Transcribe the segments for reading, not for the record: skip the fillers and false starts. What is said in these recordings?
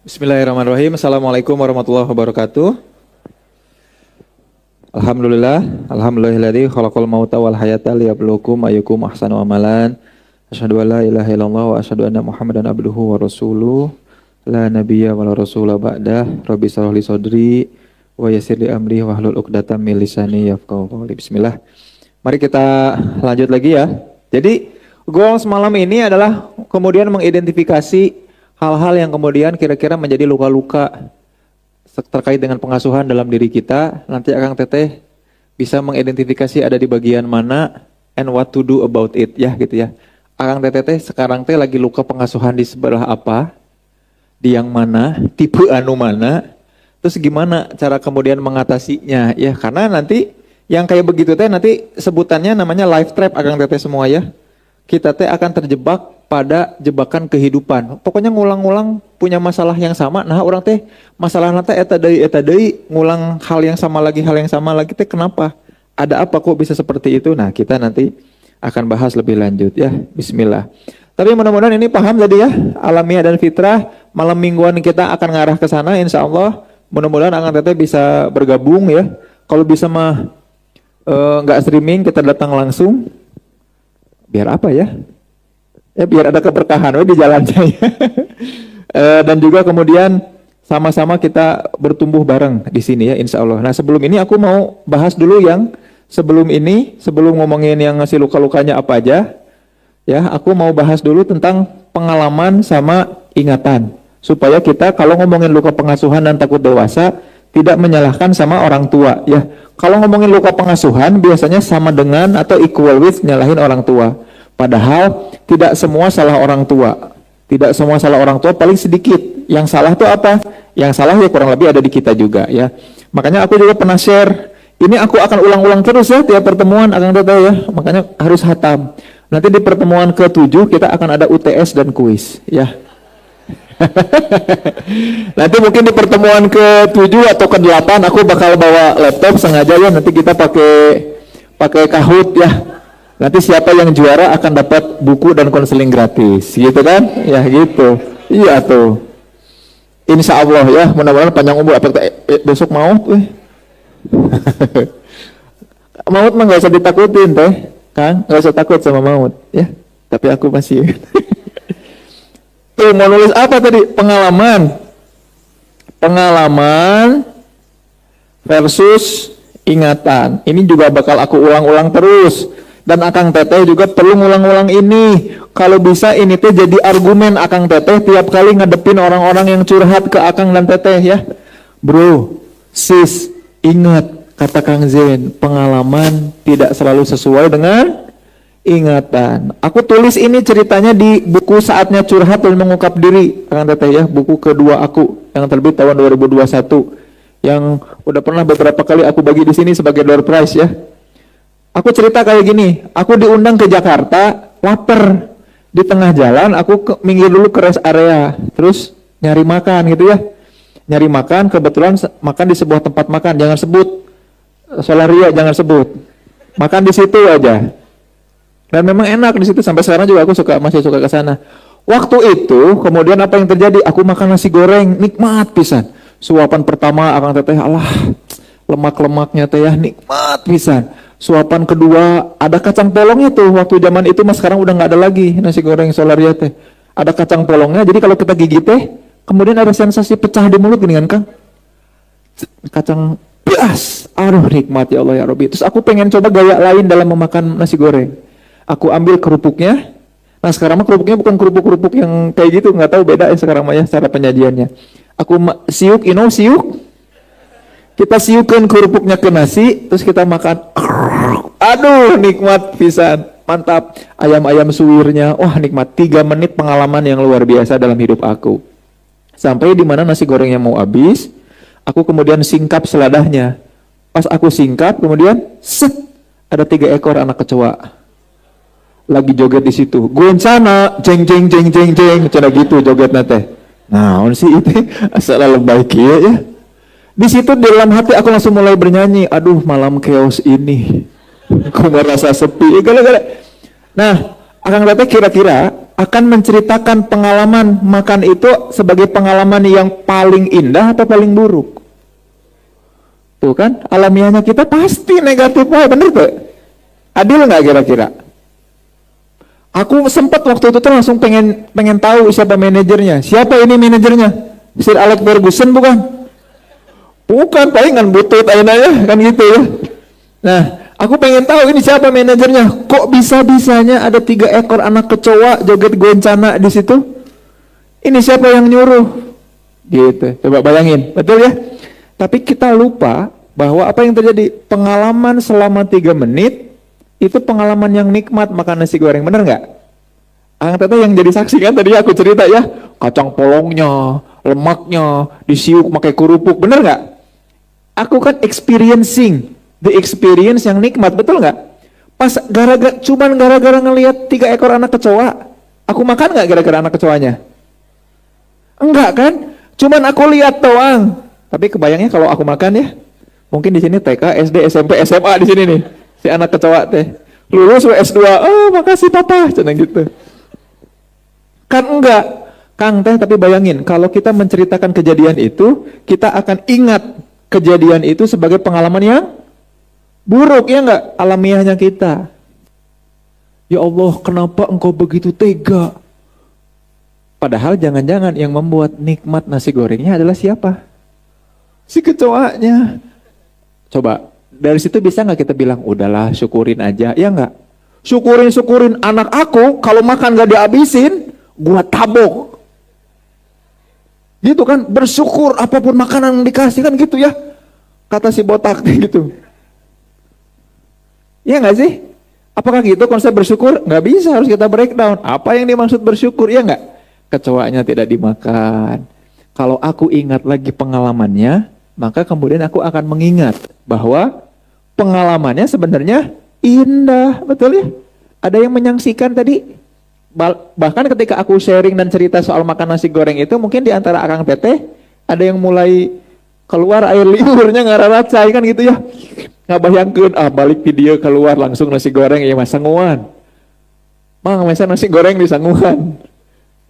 Bismillahirrahmanirrahim. Assalamualaikum warahmatullahi wabarakatuh. Alhamdulillahilladzi khalaqal mauta wal hayata liyabluwakum ayyukum ahsanu amalan. Asyhadu an la ilaha illallah wa asyhadu anna Muhammadan abduhu wa rasuluh. La nabiyya wa la rasula ba'dah. Rabbi shrah li sadri wa yassir li amri wahlul 'uqdatam min lisani yafqahu qawli. Bismillah. Mari kita lanjut lagi ya. Jadi goal semalam ini adalah kemudian mengidentifikasi hal-hal yang kemudian kira-kira menjadi luka-luka terkait dengan pengasuhan dalam diri kita. Nanti Akang Teteh bisa mengidentifikasi ada di bagian mana and what to do about it ya gitu ya. Akang Teteh sekarang teh lagi luka pengasuhan di sebelah apa, di yang mana, tipe anu mana, terus gimana cara kemudian mengatasinya ya. Karena nanti yang kayak begitu teh nanti sebutannya namanya life trap Akang Teteh semua ya. Kita teh akan terjebak pada jebakan kehidupan. Pokoknya ngulang-ngulang punya masalah yang sama. Nah, orang teh masalah nanti eta deui ngulang hal yang sama lagi teh kenapa? Ada apa kok bisa seperti itu? Nah, kita nanti akan bahas lebih lanjut ya. Bismillah. Tapi mudah-mudahan ini paham tadi ya, alamiah dan fitrah. Malam mingguan kita akan ngarah ke sana insyaallah. Mudah-mudahan Akang Teteh bisa bergabung ya. Kalau bisa mah enggak streaming, kita datang langsung. Biar apa ya? Ya biar ada keberkahan di jalannya ya. Dan juga kemudian sama-sama kita bertumbuh bareng di sini ya insya Allah. Nah sebelum ini aku mau bahas dulu yang sebelum ngomongin yang ngasih luka-lukanya apa aja ya, aku mau bahas dulu tentang pengalaman sama ingatan supaya kita kalau ngomongin luka pengasuhan dan takut dewasa tidak menyalahkan sama orang tua ya. Kalau ngomongin luka pengasuhan biasanya sama dengan atau equal with nyalahin orang tua. Padahal tidak semua salah orang tua. Tidak semua salah orang tua, paling sedikit. Yang salah itu apa? Yang salah ya kurang lebih ada di kita juga ya. Makanya aku juga pernah share. Ini aku akan ulang-ulang terus ya tiap pertemuan Akang Teteh ya. Makanya harus hatam. Nanti di pertemuan ke-7 kita akan ada UTS dan kuis ya. Nanti mungkin di pertemuan ke-7 atau ke-8 aku bakal bawa laptop sengaja ya. Nanti kita pakai Kahoot ya. Nanti siapa yang juara akan dapat buku dan konseling gratis, gitu kan? Ya gitu. Iya tuh. Insya Allah ya, mudah-mudahan panjang umur. Besok maut, maut mah nggak usah ditakutin teh, Kang. Nggak usah takut sama maut, ya. Tapi aku masih. Tuh mau nulis apa tadi? Pengalaman versus ingatan. Ini juga bakal aku ulang-ulang terus. Dan Akang Teteh juga perlu ngulang-ulang ini. Kalau bisa ini teh jadi argumen Akang Teteh tiap kali ngadepin orang-orang yang curhat ke Akang dan Teteh ya. Bro, sis, ingat kata Kang Zen, pengalaman tidak selalu sesuai dengan ingatan. Aku tulis ini ceritanya di buku Saatnya Curhat dan Mengungkap Diri Akang Teteh ya, buku kedua aku yang terbit tahun 2021 yang udah pernah beberapa kali aku bagi di sini sebagai door prize ya. Aku cerita kayak gini, aku diundang ke Jakarta, lapar. Di tengah jalan aku minggir dulu ke rest area, terus nyari makan gitu ya. Nyari makan, kebetulan makan di sebuah tempat makan, jangan sebut Solaria, jangan sebut. Makan di situ aja. Dan memang enak di situ, sampai sekarang juga aku masih suka ke sana. Waktu itu, kemudian apa yang terjadi? Aku makan nasi goreng, nikmat pisan. Suapan pertama Akang Teteh, alah, lemak-lemaknya teh ya, nikmat pisan. Suapan kedua ada kacang polongnya tuh, waktu zaman itu mas sekarang udah nggak ada lagi nasi goreng Solaria teh. Ada kacang polongnya, jadi kalau kita gigit teh, kemudian ada sensasi pecah di mulut gini kan Kang. Kacang pedas, aduh nikmat ya Allah ya Rabbi. Terus aku pengen coba gaya lain dalam memakan nasi goreng. Aku ambil kerupuknya. Nah sekarang mah kerupuknya bukan kerupuk-kerupuk yang kayak gitu, nggak tahu beda ya sekarang mah ya cara penyajiannya. Aku siuk, siuk. Kita siukan kerupuknya ke nasi, terus kita makan. Aduh, nikmat pisan. Mantap. Ayam-ayam suwirnya. Wah, nikmat. 3 menit pengalaman yang luar biasa dalam hidup aku. Sampai di mana nasi gorengnya mau habis, aku kemudian singkap seladahnya. Pas aku singkap, kemudian set, ada 3 ekor anak kecoa. Lagi joget di situ. Guencana, jeng jeng jeng jeng jeng, cara gitu jogetnya teh. Nah, sih itu asal lebay kieu ya. Di situ di dalam hati aku langsung mulai bernyanyi, aduh malam chaos ini, aku merasa sepi, gara-gara. Nah, Akang Teteh kira-kira akan menceritakan pengalaman makan itu sebagai pengalaman yang paling indah atau paling buruk? Tuh kan, alamiahnya kita pasti negatif, wah bener tuh. Adil nggak kira-kira? Aku sempat waktu itu tuh langsung pengen tahu siapa manajernya. Siapa ini manajernya? Sir Alex Ferguson bukan? Bukan, palingan butut aja kan gitu ya. Nah, aku pengen tahu ini siapa manajernya. Kok bisa-bisanya ada 3 ekor anak kecoa joget goncana di situ? Ini siapa yang nyuruh? Gitu. Coba bayangin, betul ya? Tapi kita lupa bahwa apa yang terjadi, pengalaman selama 3 menit itu pengalaman yang nikmat makan nasi goreng, bener nggak? Akang Teteh yang jadi saksi kan tadi aku cerita ya, kacang polongnya, lemaknya disiuk pakai kerupuk, bener nggak? Aku kan experiencing the experience yang nikmat, betul nggak? Pas cuman gara-gara ngelihat 3 ekor anak kecoa, aku makan nggak gara-gara anak kecoanya? Enggak kan? Cuman aku lihat doang. Tapi kebayangnya kalau aku makan ya, mungkin di sini TK, SD, SMP, SMA di sini nih, si anak kecoa teh lulus S2, oh makasih papa, cenah gitu. Kan enggak, Kang Teh, tapi bayangin kalau kita menceritakan kejadian itu, kita akan ingat kejadian itu sebagai pengalaman yang buruk, ya enggak? Alamiahnya kita. Ya Allah, kenapa engkau begitu tega? Padahal jangan-jangan yang membuat nikmat nasi gorengnya adalah siapa? Si kecoanya. Coba, dari situ bisa nggak kita bilang, udahlah syukurin aja, ya nggak? Syukurin anak aku, kalau makan nggak dihabisin, gua tabok. Gitu kan, bersyukur apapun makanan yang dikasih kan gitu ya. Kata si botak gitu. Ya nggak sih? Apakah gitu konsep bersyukur? Nggak bisa, harus kita breakdown. Apa yang dimaksud bersyukur, ya nggak? Kecoanya tidak dimakan. Kalau aku ingat lagi pengalamannya, maka kemudian aku akan mengingat bahwa pengalamannya sebenarnya indah, betul ya? Ada yang menyaksikan tadi. Bahkan ketika aku sharing dan cerita soal makan nasi goreng itu, mungkin di antara Akang Teteh ada yang mulai keluar air liurnya ngararacai kan gitu ya. Ngabayangkeun balik video keluar langsung nasi goreng ya mas sanguan. Mang masa nasi goreng di sanguan.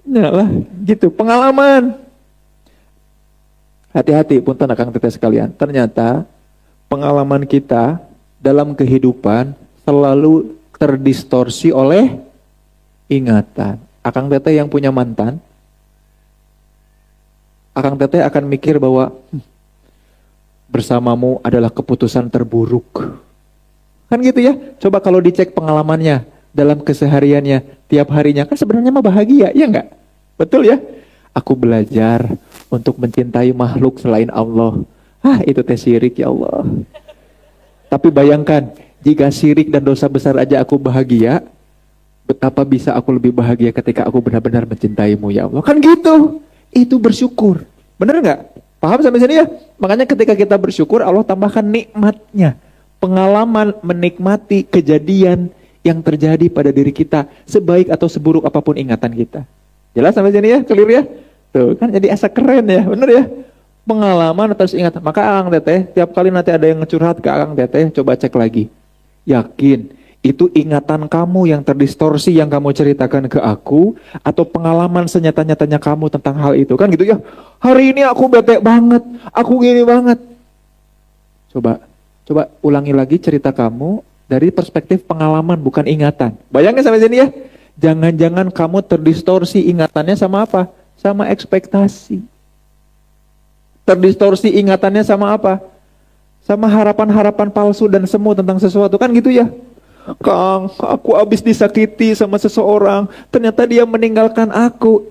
Yalah, gitu pengalaman. Hati-hati punten Akang Teteh sekalian. Ternyata pengalaman kita dalam kehidupan selalu terdistorsi oleh ingatan. Akang Teteh yang punya mantan, Akang Teteh akan mikir bahwa bersamamu adalah keputusan terburuk. Kan gitu ya? Coba kalau dicek pengalamannya dalam kesehariannya, tiap harinya, kan sebenarnya mah bahagia, ya enggak? Betul ya? Aku belajar untuk mencintai makhluk selain Allah. Itu teh syirik ya Allah. Tapi bayangkan, jika syirik dan dosa besar aja aku bahagia, betapa bisa aku lebih bahagia ketika aku benar-benar mencintaimu ya Allah. Kan gitu. Itu bersyukur. Bener nggak? Paham sampai sini ya? Makanya ketika kita bersyukur, Allah tambahkan nikmatnya. Pengalaman menikmati kejadian yang terjadi pada diri kita, sebaik atau seburuk apapun ingatan kita. Jelas sampai sini ya? Clear ya? Tuh kan jadi asa keren ya, bener ya? Pengalaman terus ingat. Maka Akang Teteh, tiap kali nanti ada yang ngecurhat ke Akang Teteh, coba cek lagi. Yakin, itu ingatan kamu yang terdistorsi yang kamu ceritakan ke aku, atau pengalaman senyata-nyatanya kamu tentang hal itu, kan gitu ya? Hari ini aku bete banget, aku gini banget. Coba ulangi lagi cerita kamu dari perspektif pengalaman, bukan ingatan. Bayangin sampai sini ya? Jangan-jangan kamu terdistorsi ingatannya sama apa? Sama ekspektasi. Terdistorsi ingatannya sama apa? Sama harapan-harapan palsu dan semu tentang sesuatu, kan gitu ya? Kang, aku habis disakiti sama seseorang, ternyata dia meninggalkan aku.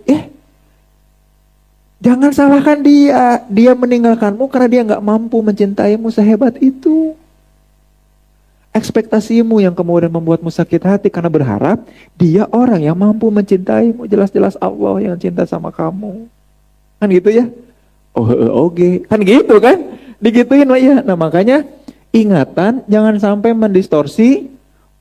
Jangan salahkan dia. Dia meninggalkanmu karena dia gak mampu mencintaimu sehebat itu. Ekspektasimu yang kemudian membuatmu sakit hati karena berharap dia orang yang mampu mencintaimu. Jelas-jelas Allah yang cinta sama kamu. Kan gitu ya? Oke. Kan gitu kan? Digituin lah ya. Nah makanya ingatan jangan sampai mendistorsi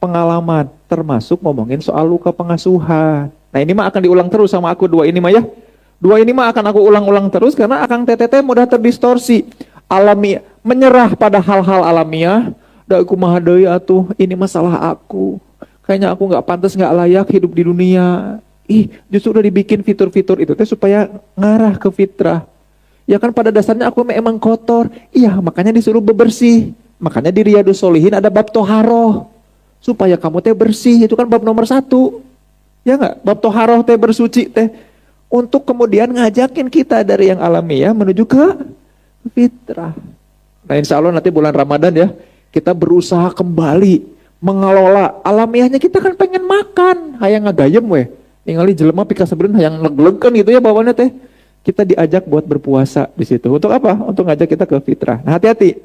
pengalaman. Termasuk ngomongin soal luka pengasuhan. Nah ini mah akan diulang terus sama aku dua ini mah ya. Dua ini mah akan aku ulang-ulang terus karena Akang Teteh mudah terdistorsi. Alamiah. Menyerah pada hal-hal alamiah. Aku mah deui atuh, ini masalah aku. Kayaknya aku gak pantas, gak layak hidup di dunia. Justru udah dibikin fitur-fitur itu teh supaya ngarah ke fitrah. Ya kan pada dasarnya aku emang kotor. Iya, makanya disuruh bebersih. Makanya di Riyadus Sholihin ada bab toharoh. Supaya kamu teh bersih, itu kan bab nomor 1. Ya nggak? Bab toharoh teh bersuci teh. Untuk kemudian ngajakin kita dari yang alamiah menuju ke fitrah. Nah insya Allah nanti bulan Ramadan ya, kita berusaha kembali mengelola alamiahnya. Kita kan pengen makan, hayang ngagayem weh. Ningali jelema pika sebenernya hayang leglegan gitu ya bawahnya teh. Kita diajak buat berpuasa di situ. Untuk apa? Untuk ngajak kita ke fitrah. Nah hati-hati.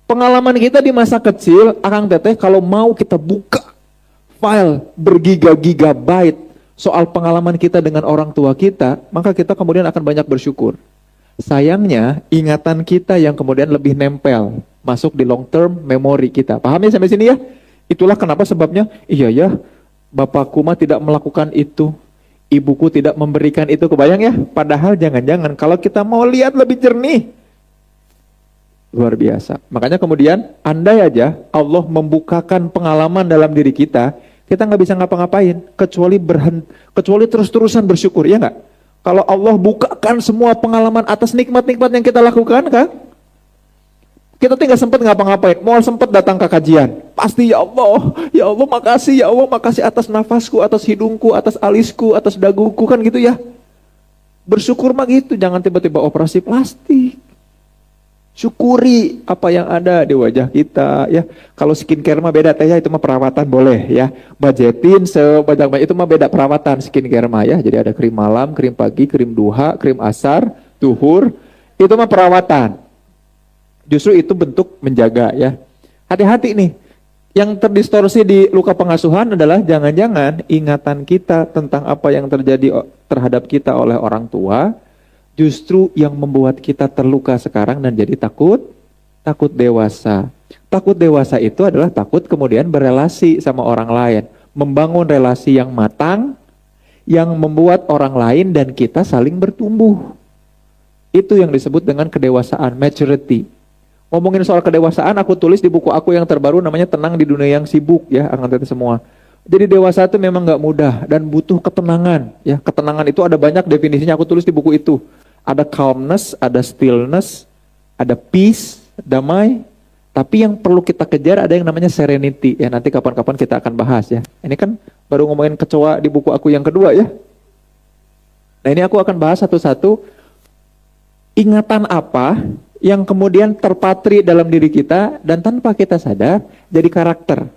Pengalaman kita di masa kecil, Akang Teteh kalau mau kita buka file bergiga-gigabyte soal pengalaman kita dengan orang tua kita, maka kita kemudian akan banyak bersyukur. Sayangnya, ingatan kita yang kemudian lebih nempel, masuk di long term memory kita. Paham ya sampai sini ya? Itulah kenapa sebabnya, iya ya, bapakku mah tidak melakukan itu, ibuku tidak memberikan itu, kebayang ya? Padahal jangan-jangan kalau kita mau lihat lebih jernih, luar biasa. Makanya kemudian, andai aja Allah membukakan pengalaman dalam diri kita nggak bisa ngapa-ngapain, kecuali terus-terusan bersyukur, ya nggak? Kalau Allah bukakan semua pengalaman atas nikmat-nikmat yang kita lakukan, kan? Kita tinggal sempat ngapa-ngapain, mau sempat datang ke kajian, pasti ya Allah makasih atas nafasku, atas hidungku, atas alisku, atas daguku, kan gitu ya. Bersyukur mah gitu, jangan tiba-tiba operasi plastik. Syukuri apa yang ada di wajah kita ya. Kalau skincare mah beda teh ya, itu mah perawatan boleh ya. Budgetin sebanyak itu mah beda perawatan skincare mah ya. Jadi ada krim malam, krim pagi, krim duha, krim asar, duhur. Itu mah perawatan. Justru itu bentuk menjaga ya. Hati-hati nih. Yang terdistorsi di luka pengasuhan adalah jangan-jangan ingatan kita tentang apa yang terjadi terhadap kita oleh orang tua justru yang membuat kita terluka sekarang dan jadi takut dewasa. Takut dewasa itu adalah takut kemudian berelasi sama orang lain, membangun relasi yang matang, yang membuat orang lain dan kita saling bertumbuh. Itu yang disebut dengan kedewasaan, maturity. Ngomongin soal kedewasaan, aku tulis di buku aku yang terbaru namanya Tenang di Dunia yang Sibuk ya, angkat itu semua. Jadi dewasa itu memang nggak mudah dan butuh ketenangan ya. Ketenangan itu ada banyak definisinya, aku tulis di buku itu. Ada calmness, ada stillness, ada peace, damai. Tapi yang perlu kita kejar ada yang namanya serenity. Ya nanti kapan-kapan kita akan bahas ya. Ini kan baru ngomongin kecoa di buku aku yang kedua ya. Nah ini aku akan bahas satu-satu. Ingatan apa yang kemudian terpatri dalam diri kita dan tanpa kita sadar jadi karakter.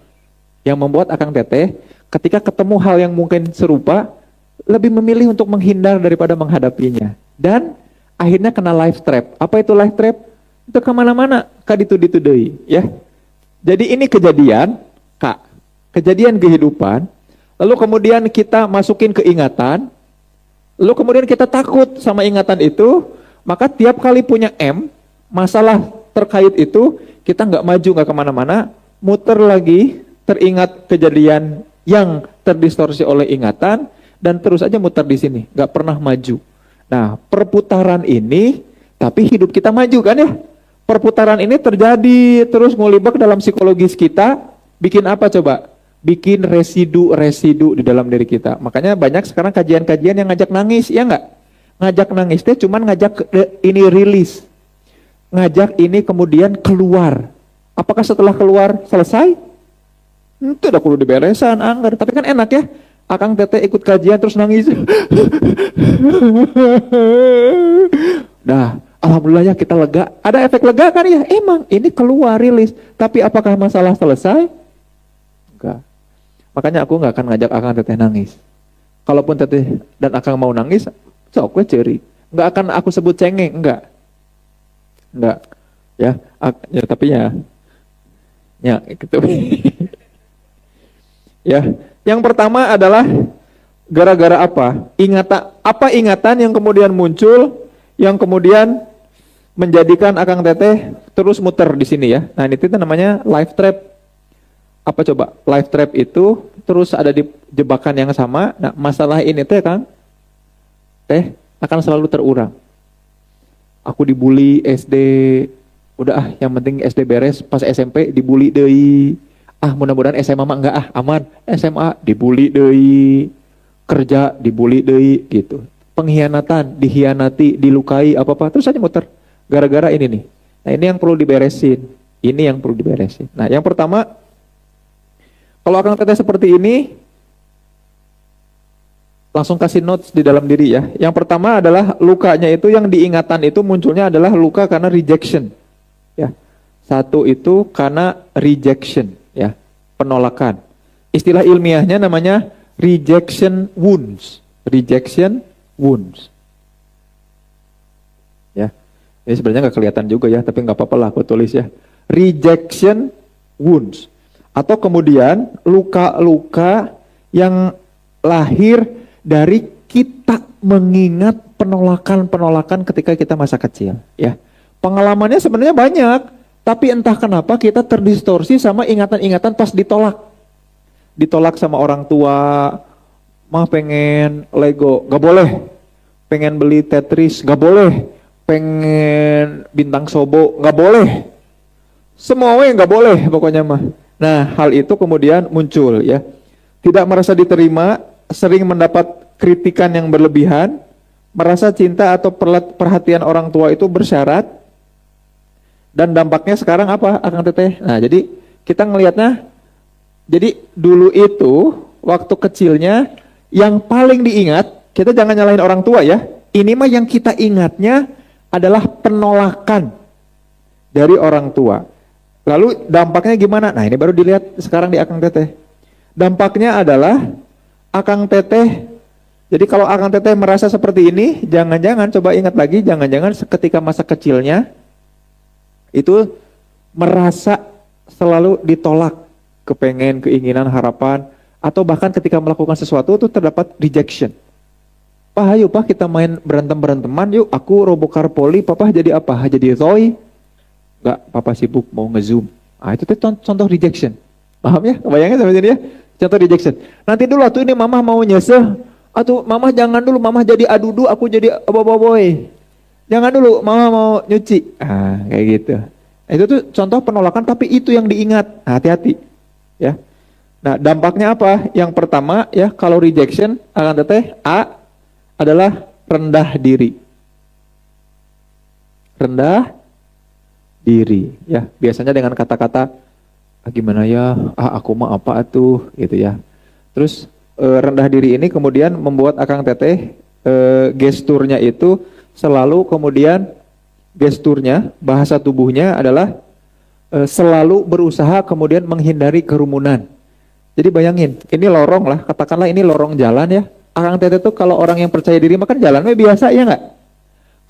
Yang membuat Akang Teteh ketika ketemu hal yang mungkin serupa lebih memilih untuk menghindar daripada menghadapinya. Dan akhirnya kena life trap. Apa itu life trap? Itu kemana-mana, kaditu-ditu deui, ya. Jadi ini kejadian, Kak. Kejadian kehidupan. Lalu kemudian kita masukin ke ingatan. Lalu kemudian kita takut sama ingatan itu. Maka tiap kali punya masalah terkait itu, kita nggak maju, nggak kemana-mana. Muter lagi, teringat kejadian yang terdistorsi oleh ingatan. Dan terus aja muter di sini, nggak pernah maju. Nah, perputaran ini, tapi hidup kita maju kan ya? Perputaran ini terjadi terus ngulibak dalam psikologis kita, bikin apa coba? Bikin residu-residu di dalam diri kita. Makanya banyak sekarang kajian-kajian yang ngajak nangis, ya nggak? Ngajak nangis itu cuman ngajak ini rilis. Ngajak ini kemudian keluar. Apakah setelah keluar selesai? Itu udah kudu diberesan, anggar. Tapi kan enak ya. Akang Teteh ikut kajian terus nangis. Nah, alhamdulillah ya kita lega. Ada efek lega kan ya? Emang ini keluar rilis. Tapi apakah masalah selesai? Enggak. Makanya aku nggak akan ngajak Akang Teteh nangis. Kalaupun Teteh dan Akang mau nangis, sok gue ceri. Nggak akan aku sebut cengeng, enggak. Enggak. Ya, tapi ya gitu. Ya, yang pertama adalah gara-gara apa? Ingatan yang kemudian muncul, yang kemudian menjadikan Akang Teteh terus muter di sini ya. Nah, itu namanya life trap. Apa coba? Life trap itu terus ada di jebakan yang sama. Nah, masalah ini teh Kang akan selalu terulang. Aku dibully SD, udah yang penting SD beres, pas SMP dibully deui. Mudah-mudahan SMA mah enggak aman. SMA dibully deui. kerja dibully deui gitu. Pengkhianatan, dihianati, dilukai, apa-apa, terus aja muter. Gara-gara ini nih. Nah ini yang perlu diberesin. Ini yang perlu diberesin. Nah yang pertama, kalau akang teteh seperti ini, langsung kasih notes di dalam diri ya. Yang pertama adalah lukanya itu yang diingatan itu munculnya adalah luka karena rejection. Ya. Satu itu karena rejection, ya, penolakan. Istilah ilmiahnya namanya rejection wounds. Rejection wounds. Ya. Ini sebenarnya nggak kelihatan juga ya, tapi nggak apa-apa lah aku tulis ya. Rejection wounds. Atau kemudian luka-luka yang lahir dari kita mengingat penolakan-penolakan ketika kita masa kecil. Ya. Pengalamannya sebenarnya banyak, tapi entah kenapa kita terdistorsi sama ingatan-ingatan pas ditolak. Ditolak sama orang tua, mah pengen Lego, gak boleh. Pengen beli Tetris, gak boleh. Pengen bintang sobo, gak boleh. Semuanya gak boleh pokoknya mah. Nah hal itu kemudian muncul ya. Tidak merasa diterima, sering mendapat kritikan yang berlebihan, merasa cinta atau perhatian orang tua itu bersyarat, dan dampaknya sekarang apa Akang Teteh? Nah jadi kita ngelihatnya, jadi dulu itu waktu kecilnya yang paling diingat, kita jangan nyalahin orang tua ya, ini mah yang kita ingatnya adalah penolakan dari orang tua. Lalu dampaknya gimana? Nah ini baru dilihat sekarang di Akang Teteh. Dampaknya adalah Akang Teteh, jadi kalau Akang Teteh merasa seperti ini, jangan-jangan coba ingat lagi, jangan-jangan ketika masa kecilnya itu merasa selalu ditolak, kepengen, keinginan, harapan, atau bahkan ketika melakukan sesuatu itu terdapat rejection. Pak, ayo Pak kita main berantem-beranteman yuk, aku Robokar Poli, Papa jadi apa? Jadi Roy? Enggak, Papa sibuk mau nge-zoom. Ah itu tuh contoh rejection. Paham ya? Kebayangnya sampai sini ya? Contoh rejection. Nanti dulu tuh ini mama mau nyesel, atau mama jangan dulu, mama jadi adudu, aku jadi aboboy. Jangan dulu, mama mau nyuci. Ah, kayak gitu. Itu tuh contoh penolakan, tapi itu yang diingat. Hati-hati, ya. Nah, dampaknya apa? Yang pertama, ya, kalau rejection, Akang Teteh, A adalah rendah diri. Rendah diri, ya. Biasanya dengan kata-kata, gimana ya? Aku mah apa tuh, gitu ya. Terus rendah diri ini kemudian membuat Akang Teteh gesturnya itu selalu kemudian gesturnya, bahasa tubuhnya adalah selalu berusaha kemudian menghindari kerumunan. Jadi bayangin, ini lorong lah, katakanlah ini lorong jalan ya. Akang Teteh tuh kalau orang yang percaya diri makan jalannya biasa ya nggak?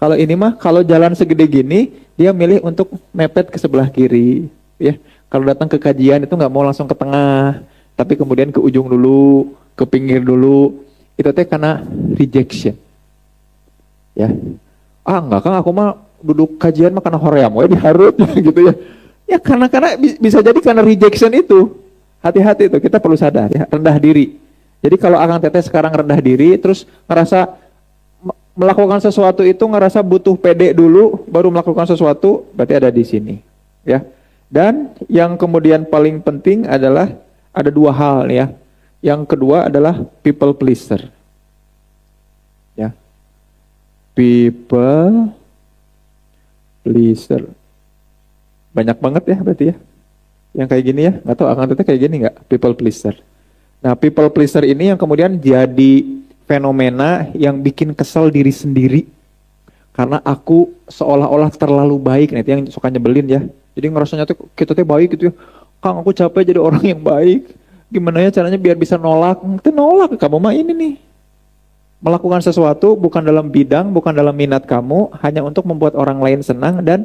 Kalau ini mah kalau jalan segede gini, dia milih untuk mepet ke sebelah kiri, ya. Kalau datang ke kajian itu nggak mau langsung ke tengah, tapi kemudian ke ujung dulu, ke pinggir dulu. Itu teh karena rejection. Ya. Enggak kan aku mah duduk kajian mah karena hoream we diharut gitu ya. Ya karena bisa jadi karena rejection itu. Hati-hati itu, kita perlu sadar ya, rendah diri. Jadi kalau Akang Teteh sekarang rendah diri terus ngerasa melakukan sesuatu itu ngerasa butuh pede dulu baru melakukan sesuatu, berarti ada di sini, ya. Dan yang kemudian paling penting adalah ada dua hal ya. Yang kedua adalah people pleaser. Ya. People pleaser. Banyak banget ya berarti ya. Yang kayak gini ya, nggak tahu Akang Teteh kayak gini nggak? People pleaser. Nah, people pleaser ini yang kemudian jadi fenomena yang bikin kesel diri sendiri. Karena aku seolah-olah terlalu baik, nah itu yang suka nyebelin ya. Jadi ngerasanya tuh kita tuh baik gitu ya. Kang aku capek jadi orang yang baik. Gimana ya caranya biar bisa nolak? Kita nolak, kamu mah ini nih. Melakukan sesuatu bukan dalam bidang, bukan dalam minat kamu, hanya untuk membuat orang lain senang dan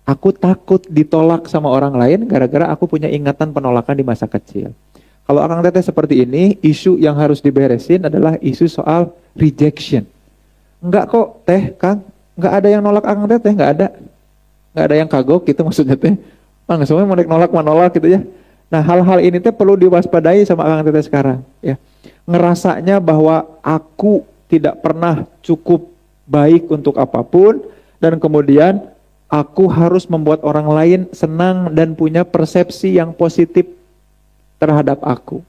aku takut ditolak sama orang lain gara-gara aku punya ingatan penolakan di masa kecil. Kalau Akang Teteh seperti ini, isu yang harus diberesin adalah isu soal rejection. Enggak kok, Teh, Kang. Enggak ada yang nolak Akang Teteh, enggak ada. Enggak ada yang kagok gitu maksudnya Teh. Bang, semuanya mau nolak manolak gitu ya. Nah, hal-hal ini Teh perlu diwaspadai sama Akang Teteh sekarang. Ya. Ngerasanya bahwa aku tidak pernah cukup baik untuk apapun, dan kemudian aku harus membuat orang lain senang dan punya persepsi yang positif terhadap aku.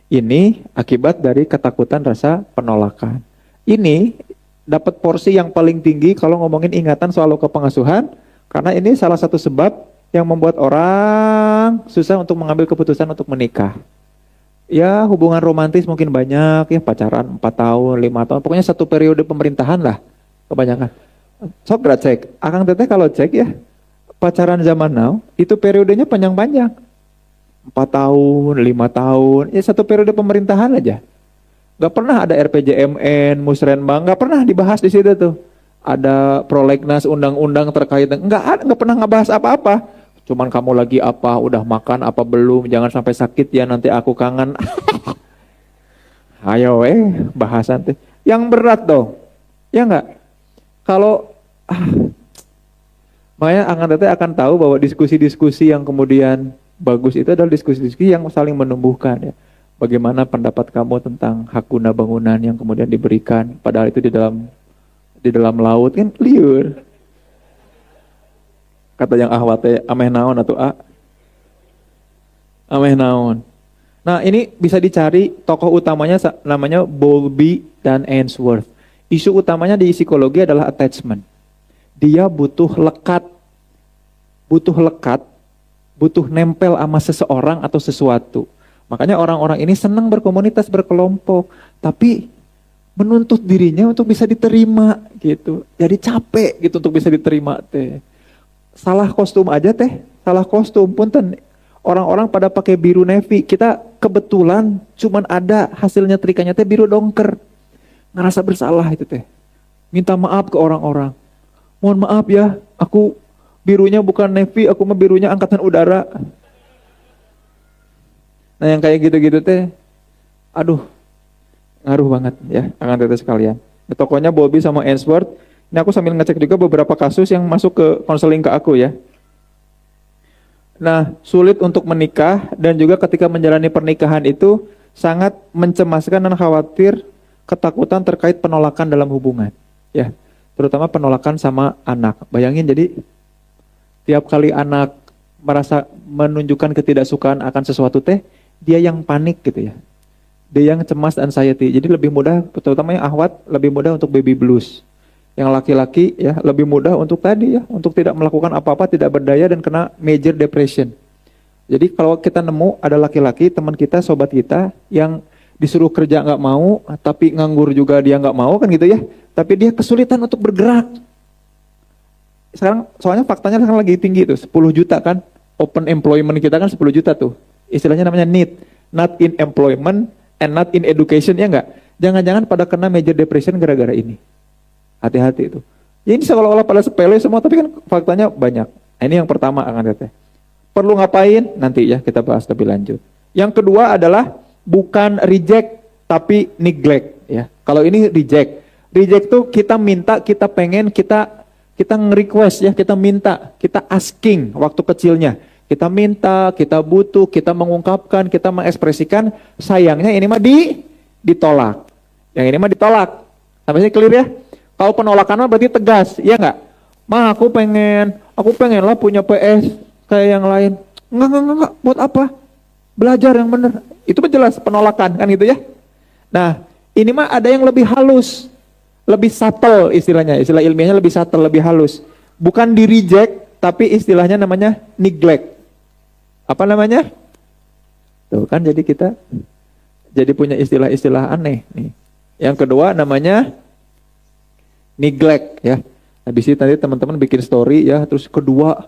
Ini akibat dari ketakutan rasa penolakan. Ini dapat porsi yang paling tinggi kalau ngomongin ingatan soal luka pengasuhan, karena ini salah satu sebab yang membuat orang susah untuk mengambil keputusan untuk menikah. Ya hubungan romantis mungkin banyak ya, pacaran 4 tahun, 5 tahun, pokoknya satu periode pemerintahan lah kebanyakan. Sok gerak cek, akang teteh kalau cek ya, pacaran zaman now itu periodenya panjang-panjang. 4 tahun, 5 tahun, ya satu periode pemerintahan aja. Gak pernah ada RPJMN, Musrenbang, gak pernah dibahas di situ tuh. Ada prolegnas, undang-undang terkait, nggak pernah ngebahas apa-apa. Cuman kamu lagi apa, udah makan apa belum, jangan sampai sakit ya nanti aku kangen. Ayo bahasan tuh. Yang berat dong, ya nggak? Kalau makanya akan teteh akan tahu bahwa diskusi-diskusi yang kemudian bagus itu adalah diskusi-diskusi yang saling menumbuhkan ya. Bagaimana pendapat kamu tentang hak guna bangunan yang kemudian diberikan, padahal itu di dalam laut kan liur. Kata yang ahwate ameh naon atau ameh naon. Nah ini bisa dicari tokoh utamanya namanya Bowlby dan Ainsworth. Isu utamanya di psikologi adalah attachment. Dia butuh lekat, butuh nempel sama seseorang atau sesuatu. Makanya orang-orang ini senang berkomunitas, berkelompok, tapi menuntut dirinya untuk bisa diterima gitu. Jadi capek gitu untuk bisa diterima teh. Salah kostum aja teh, salah kostum punten. Orang-orang pada pakai biru navy, kita kebetulan cuman ada hasilnya trikanya teh biru dongker. Ngerasa bersalah itu teh. Minta maaf ke orang-orang. Mohon maaf ya, aku birunya bukan navy, aku mah birunya angkatan udara. Nah yang kayak gitu-gitu teh, aduh, ngaruh banget ya, akan teteh sekalian. Tokonya Bobby sama Ainsworth. Ini aku sambil ngecek juga beberapa kasus yang masuk ke konseling ke aku ya. Nah, sulit untuk menikah dan juga ketika menjalani pernikahan itu sangat mencemaskan dan khawatir, ketakutan terkait penolakan dalam hubungan. Ya, terutama penolakan sama anak. Bayangin jadi tiap kali anak merasa menunjukkan ketidaksukaan akan sesuatu teh, dia yang panik gitu ya. Dia yang cemas dan anxiety. Jadi lebih mudah, terutama yang ahwat, lebih mudah untuk baby blues. Yang laki-laki ya lebih mudah untuk tadi ya, untuk tidak melakukan apa-apa, tidak berdaya dan kena major depression. Jadi kalau kita nemu ada laki-laki teman kita, sobat kita yang disuruh kerja nggak mau, tapi nganggur juga dia nggak mau kan gitu ya. Tapi dia kesulitan untuk bergerak. Sekarang soalnya faktanya sekarang lagi tinggi tuh, 10 juta kan. Open employment kita kan 10 juta tuh. Istilahnya namanya need, not in employment and not in education ya enggak. Jangan-jangan pada kena major depression gara-gara ini. Hati-hati itu. Ya ini seolah-olah pada sepele semua, tapi kan faktanya banyak. Ini yang pertama akan teteh. Perlu ngapain? Nanti ya kita bahas lebih lanjut. Yang kedua adalah bukan reject tapi neglect ya. Kalau ini reject. Reject tuh kita minta, kita pengen, kita nge-request ya, kita minta, kita asking waktu kecilnya. Kita minta, kita butuh, kita mengungkapkan, kita mengekspresikan, sayangnya ini mah ditolak. Yang ini mah ditolak. Sampai sini clear ya? Kalau penolakan berarti tegas, iya enggak? Mah aku pengen lah punya PS kayak yang lain. Enggak, buat apa? Belajar yang benar. Itu jelas penolakan kan gitu ya. Nah, ini mah ada yang lebih halus, lebih subtle istilahnya, istilah ilmiahnya lebih subtle, lebih halus. Bukan di reject, tapi istilahnya namanya neglect. Apa namanya? Tuh kan jadi kita jadi punya istilah-istilah aneh nih. Yang kedua namanya neglect ya. Habis itu tadi teman-teman bikin story ya, terus kedua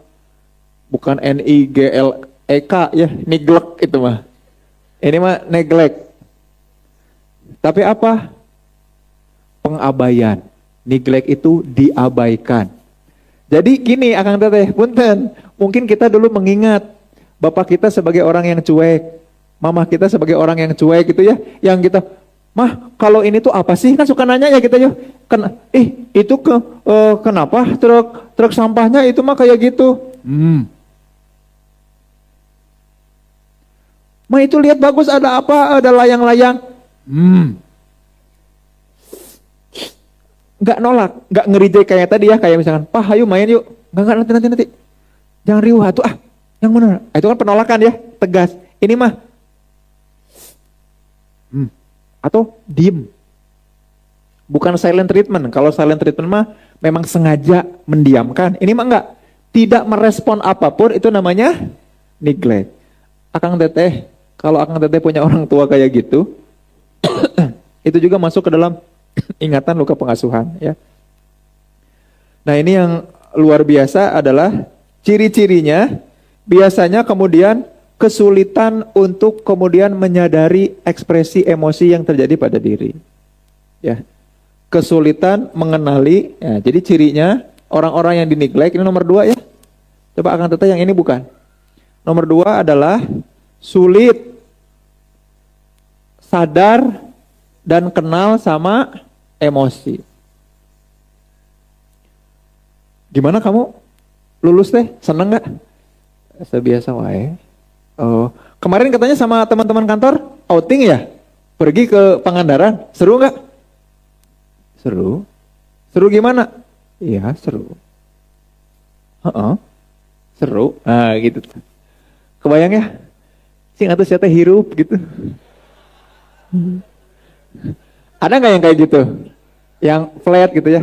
bukan NIGLEK ya, neglect itu mah. Ini mah neglect. Tapi apa? Pengabaian. Neglect itu diabaikan. Jadi gini Akang Teteh, punten, mungkin kita dulu mengingat bapak kita sebagai orang yang cuek, mama kita sebagai orang yang cuek gitu ya, yang kita, mah kalau ini tuh apa sih? Kan suka nanya ya kita ya. Itu kenapa truk sampahnya itu mah kayak gitu? Mah itu lihat bagus ada apa? Ada layang-layang. Nggak nolak, nggak ngerijek kayak tadi ya, kayak misalkan, Pak ayo main yuk. Nggak nanti. Jangan riuh tuh yang benar. Itu kan penolakan ya, tegas. Ini mah Atau diem. Bukan silent treatment. Kalau silent treatment mah memang sengaja mendiamkan. Ini mah enggak. Tidak merespon apapun itu namanya neglect. Akang teteh, kalau akang teteh punya orang tua kayak gitu, itu juga masuk ke dalam ingatan luka pengasuhan ya. Nah ini yang luar biasa adalah ciri-cirinya biasanya kemudian kesulitan untuk kemudian menyadari ekspresi emosi yang terjadi pada diri. Ya. Kesulitan mengenali, ya, jadi cirinya orang-orang yang dineglect ini nomor 2 ya. Coba akan teteh yang ini bukan. Nomor 2 adalah sulit sadar dan kenal sama emosi. Gimana kamu lulus teh? Seneng nggak? Sebiasa wae. Oh, kemarin katanya sama teman-teman kantor outing ya? Pergi ke Pangandaran, seru nggak? Seru. Seru gimana? Iya, seru. Seru. Nah, gitu. Kebayang ya? Sing atuh sia teh hirup gitu. Ada nggak yang kayak gitu? Yang flat gitu ya?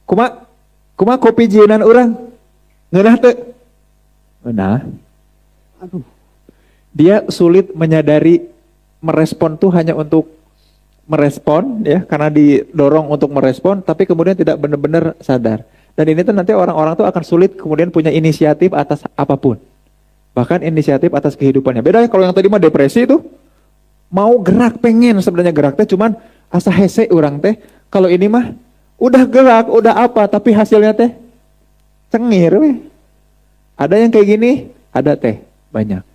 Kuma kopi jienan orang. Ngeunah teu? Ngeunah. Aduh. Dia sulit menyadari merespon tuh hanya untuk merespon ya, karena didorong untuk merespon tapi kemudian tidak benar-benar sadar. Dan ini tuh nanti orang-orang tuh akan sulit kemudian punya inisiatif atas apapun. Bahkan inisiatif atas kehidupannya. Beda ya kalau yang tadi mah depresi itu mau gerak, pengen sebenarnya gerak teh cuman asa hese orang teh. Kalau ini mah udah gerak, udah apa tapi hasilnya teh cengir weh. Ada yang kayak gini, ada teh banyak.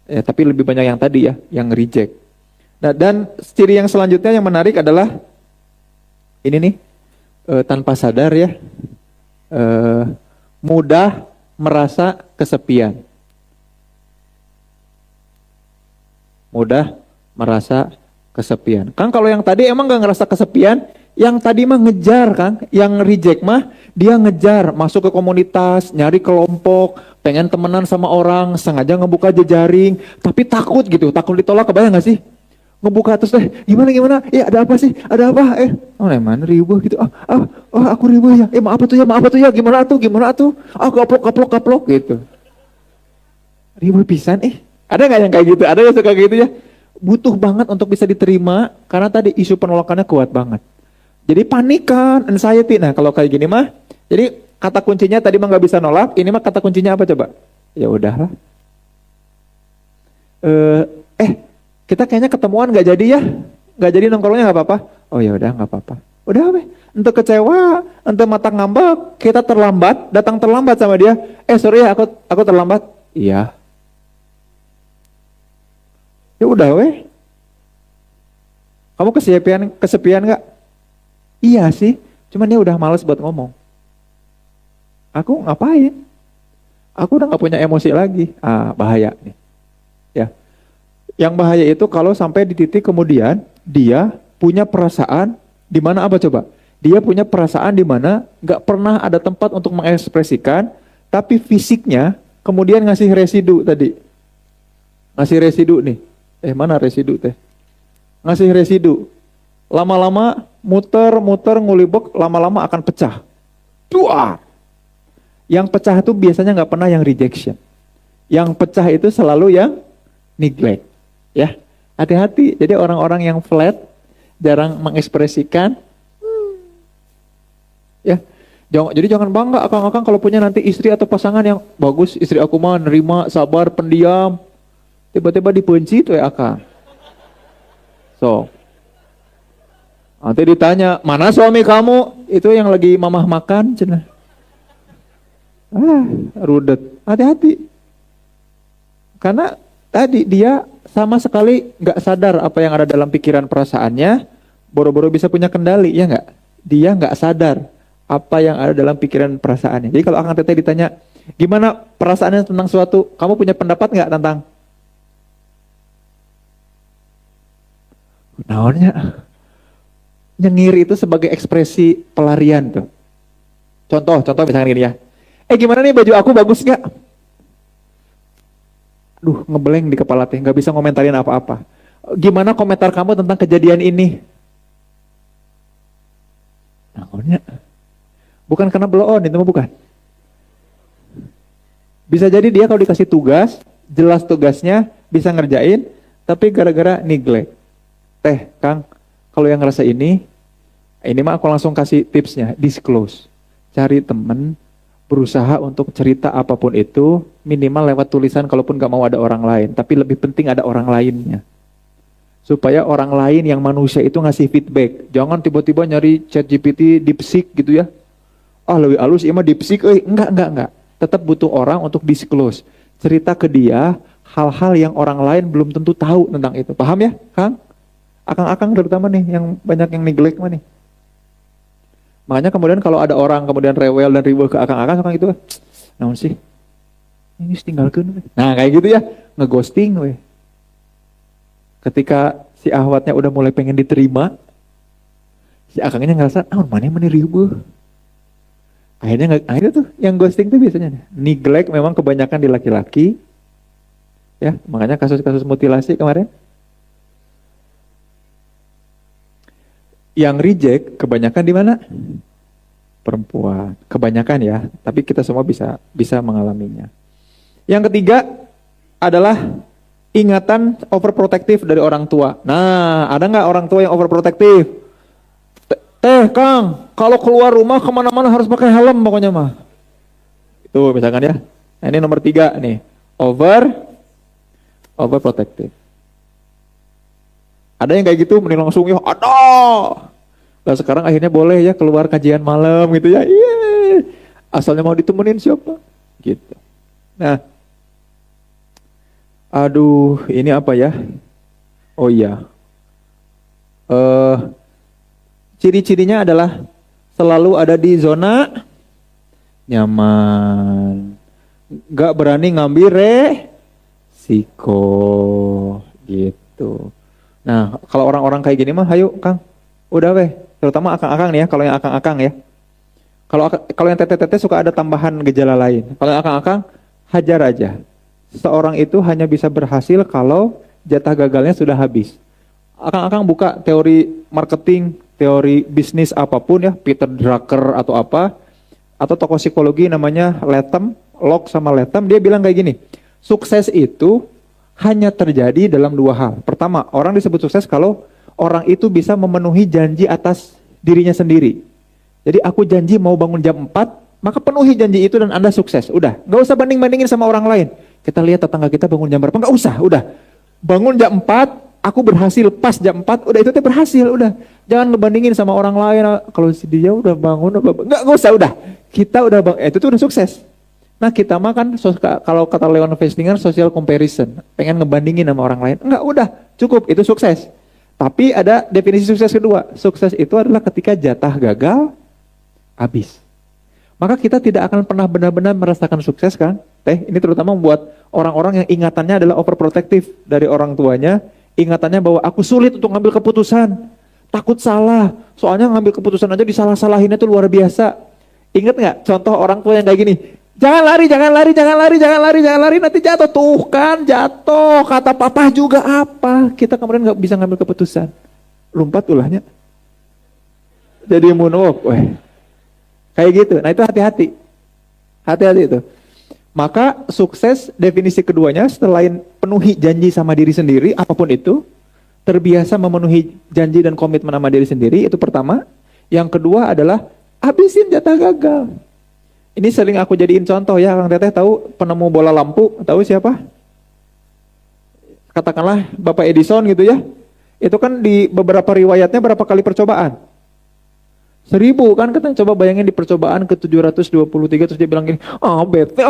Ya, tapi lebih banyak yang tadi ya, yang reject. Nah, dan ciri yang selanjutnya yang menarik adalah ini nih, tanpa sadar ya, mudah merasa kesepian. Mudah merasa kesepian. Kang kalau yang tadi emang gak ngerasa kesepian, yang tadi mah ngejar Kang, yang reject mah dia ngejar masuk ke komunitas, nyari kelompok, pengen temenan sama orang, sengaja ngebuka jejaring, tapi takut gitu, takut ditolak, kebayang gak sih? Ngebuka terus gimana ya ada apa sih oh mana ribuh gitu aku ribuh ya maaf tuh ya gimana tuh kaplok gitu ribuh pisan ada nggak yang kayak gitu, ada yang suka gitu ya, butuh banget untuk bisa diterima karena tadi isu penolakannya kuat banget, jadi panikan, anxiety. Nah kalau kayak gini mah jadi kata kuncinya tadi mah nggak bisa nolak, ini mah kata kuncinya apa coba? Ya udahlah. Kita kayaknya ketemuan nggak jadi ya, nggak jadi nongkrongnya nggak apa-apa. Oh ya udah nggak apa-apa. Udah weh, ente kecewa, ente mata ngambek, kita terlambat, datang terlambat sama dia. Sorry ya aku terlambat. Iya. Ya udah weh. Kamu kesepian nggak? Iya sih, cuman dia udah males buat ngomong. Aku ngapain? Aku udah nggak punya emosi lagi. Bahaya nih. Ya. Yang bahaya itu kalau sampai di titik kemudian dia punya perasaan di mana apa coba? Dia punya perasaan di mana nggak pernah ada tempat untuk mengekspresikan, tapi fisiknya kemudian ngasih residu tadi. Ngasih residu nih. Mana residu teh? Ngasih residu. Lama-lama muter ngulibek, lama-lama akan pecah. Duar. Yang pecah itu biasanya nggak pernah yang rejection. Yang pecah itu selalu yang neglect. Ya, hati-hati. Jadi orang-orang yang flat, jarang mengekspresikan. Ya, jadi jangan bangga akang-akang kalau punya nanti istri atau pasangan yang bagus. Istri aku mah nerima, sabar, pendiam. Tiba-tiba dibenci tuh ya akang. So, nanti ditanya, mana suami kamu? Itu yang lagi mamah makan, cenah. Rudet. Hati-hati. Karena tadi dia sama sekali nggak sadar apa yang ada dalam pikiran perasaannya, boro-boro bisa punya kendali, ya nggak? Dia nggak sadar apa yang ada dalam pikiran perasaannya. Jadi kalau akang teteh ditanya, gimana perasaannya tentang suatu, kamu punya pendapat nggak tentang? Naonnya? Nyengir itu sebagai ekspresi pelarian tuh. Contoh misalnya gini ya. Gimana nih baju aku bagus nggak? Ngeblank di kepala teh, nggak bisa ngomentarin apa-apa. Gimana komentar kamu tentang kejadian ini? Nah, bukan karena blow on, itu mah bukan. Bisa jadi dia kalau dikasih tugas, jelas tugasnya, bisa ngerjain, tapi gara-gara neglect. Teh, Kang, kalau yang ngerasa ini mah aku langsung kasih tipsnya, disclose. Cari temen, berusaha untuk cerita apapun itu, minimal lewat tulisan kalaupun gak mau ada orang lain. Tapi lebih penting ada orang lainnya. Supaya orang lain yang manusia itu ngasih feedback. Jangan tiba-tiba nyari ChatGPT, DeepSeek gitu ya. Lebih halus, mah DeepSeek, enggak. Tetap butuh orang untuk disclose. Cerita ke dia hal-hal yang orang lain belum tentu tahu tentang itu. Paham ya, Kang? Akang-akang terutama nih, yang banyak yang neglect mah nih. Makanya kemudian kalau ada orang kemudian rewel dan riweuh ke akang-akang, akang itu, naon sih? Ini tinggalkeun. Nah, kayak gitu ya, ngeghosting we. Ketika si ahwatnya udah mulai pengen diterima, si akangnya ngerasa, mana yang riweuh. Akhirnya tuh yang ghosting tuh biasanya neglect memang kebanyakan di laki-laki. Ya, makanya kasus-kasus mutilasi kemarin. Yang reject kebanyakan di mana? Perempuan. Kebanyakan ya, tapi kita semua bisa mengalaminya. Yang ketiga adalah ingatan overprotective dari orang tua. Nah, ada nggak orang tua yang overprotective? Kang, kalau keluar rumah kemana-mana harus pakai helm pokoknya mah. Itu misalkan ya. Nah, ini nomor 3 nih. Overprotective. Ada yang kayak gitu, mending langsung ya, ada. Nah, sekarang akhirnya boleh ya keluar kajian malam gitu ya. Iya. Asalnya mau ditemenin siapa? Gitu. Nah. Aduh, ini apa ya? Oh iya. Ciri-cirinya adalah selalu ada di zona nyaman. Gak berani ngambil resiko gitu. Nah, kalau orang-orang kayak gini mah, ayo Kang, udah weh. Terutama akang-akang nih ya, kalau yang akang-akang ya. Kalau yang tete-tete suka ada tambahan gejala lain. Kalau yang akang-akang, hajar aja. Seorang itu hanya bisa berhasil kalau jatah gagalnya sudah habis. Akang-akang buka teori marketing, teori bisnis apapun ya, Peter Drucker atau apa, atau tokoh psikologi namanya Locke sama Latham, dia bilang kayak gini, sukses itu hanya terjadi dalam 2 hal. Pertama, orang disebut sukses kalau orang itu bisa memenuhi janji atas dirinya sendiri. Jadi aku janji mau bangun jam 4, maka penuhi janji itu dan Anda sukses. Udah, gak usah banding-bandingin sama orang lain. Kita lihat tetangga kita bangun jam berapa, gak usah, udah. Bangun jam 4, aku berhasil pas jam 4, udah itu berhasil, udah. Jangan ngebandingin sama orang lain, kalau si dia udah bangun, nggak usah, udah. Kita udah itu tuh udah sukses. Nah kita mah kan, kalau kata Leon Festinger, social comparison. Pengen ngebandingin sama orang lain, enggak, udah, cukup, itu sukses. Tapi ada definisi sukses kedua. Sukses itu adalah ketika jatah gagal, habis. Maka kita tidak akan pernah benar-benar merasakan sukses kan? Ini terutama buat orang-orang yang ingatannya adalah overprotective dari orang tuanya, ingatannya bahwa aku sulit untuk ngambil keputusan, takut salah, soalnya ngambil keputusan aja disalah-salahinnya tuh luar biasa. Ingat nggak contoh orang tua yang kayak gini? Jangan lari, nanti jatuh. Tuh kan jatuh, kata papa juga apa? Kita kemudian nggak bisa ngambil keputusan. Lompat ulahnya. Jadi moonwalk, kayak gitu. Nah itu hati-hati. Hati-hati itu. Maka sukses definisi keduanya selain penuhi janji sama diri sendiri, apapun itu, terbiasa memenuhi janji dan komitmen sama diri sendiri, itu pertama. Yang kedua adalah habisin jatah gagal. Ini sering aku jadiin contoh ya, Kang Teteh tahu penemu bola lampu, tahu siapa? Katakanlah Bapak Edison gitu ya. Itu kan di beberapa riwayatnya berapa kali percobaan? 1000 kan, kita coba bayangin di percobaan ke 723 terus dia bilang gini, bete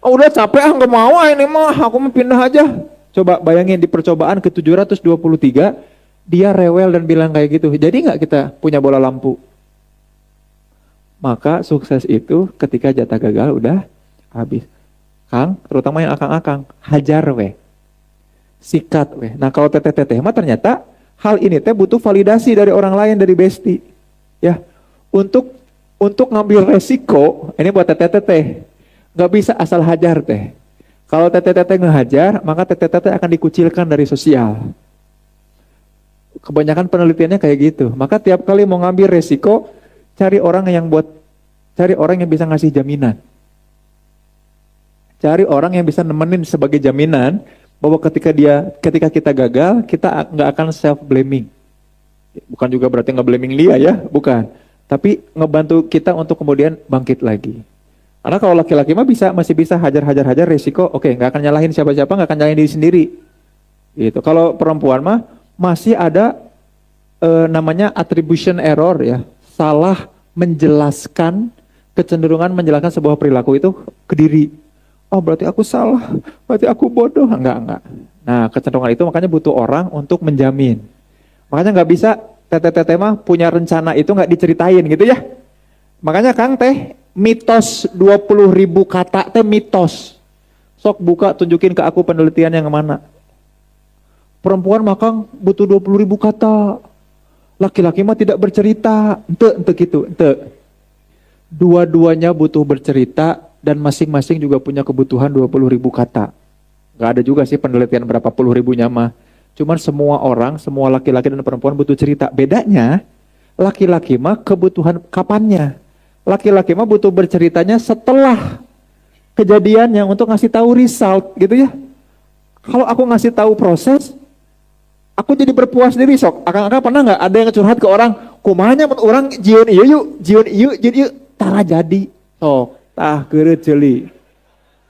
udah capek nggak mau ini mah, aku mau pindah aja. Coba bayangin di percobaan ke 723 dia rewel dan bilang kayak gitu. Jadi nggak kita punya bola lampu? Maka sukses itu ketika jatah gagal udah habis. Kang, terutama yang akang-akang, hajar sikat Nah kalau teteh-teteh mah ternyata hal ini butuh validasi dari orang lain, dari besti. Ya, untuk ngambil resiko, ini buat teteh-teteh, nggak bisa asal hajar teh. Kalau tete-tete ngehajar, maka tete-tete akan dikucilkan dari sosial. Kebanyakan penelitiannya kayak gitu. Maka tiap kali mau ngambil resiko, cari orang yang bisa ngasih jaminan. Cari orang yang bisa nemenin sebagai jaminan bahwa ketika kita gagal, kita nggak akan self blaming. Bukan juga berarti nge-blaming dia ya, bukan. Tapi ngebantu kita untuk kemudian bangkit lagi. Karena kalau laki-laki mah masih bisa hajar resiko, oke, nggak akan nyalahin siapa-siapa, nggak akan nyalahin diri sendiri. Gitu. Kalau perempuan mah masih ada namanya attribution error ya, salah menjelaskan, kecenderungan menjelaskan sebuah perilaku itu ke diri. Oh berarti aku salah, berarti aku bodoh. Enggak. Nah kecenderungan itu makanya butuh orang untuk menjamin. Makanya nggak bisa tete-tete mah punya rencana itu nggak diceritain gitu ya. Makanya Kang teh mitos 20.000 kata teh mitos. Sok buka tunjukin ke aku penelitian yang mana. Perempuan mah Kang butuh 20.000 kata. Laki-laki mah tidak bercerita. Ente gitu, ente. Dua-duanya butuh bercerita dan masing-masing juga punya kebutuhan 20.000 kata. Gak ada juga sih penelitian berapa puluh ribunya mah. Cuman semua orang, semua laki-laki dan perempuan butuh cerita. Bedanya, laki-laki mah kebutuhan kapannya. Laki-laki mah butuh berceritanya setelah kejadiannya untuk ngasih tahu result gitu ya. Kalau aku ngasih tahu proses, aku jadi berpuas diri sok. Akang-akang pernah nggak ada yang curhat ke orang, kumanya orang jiun ieu, tara jadi. Sok, tah keureut ceuli.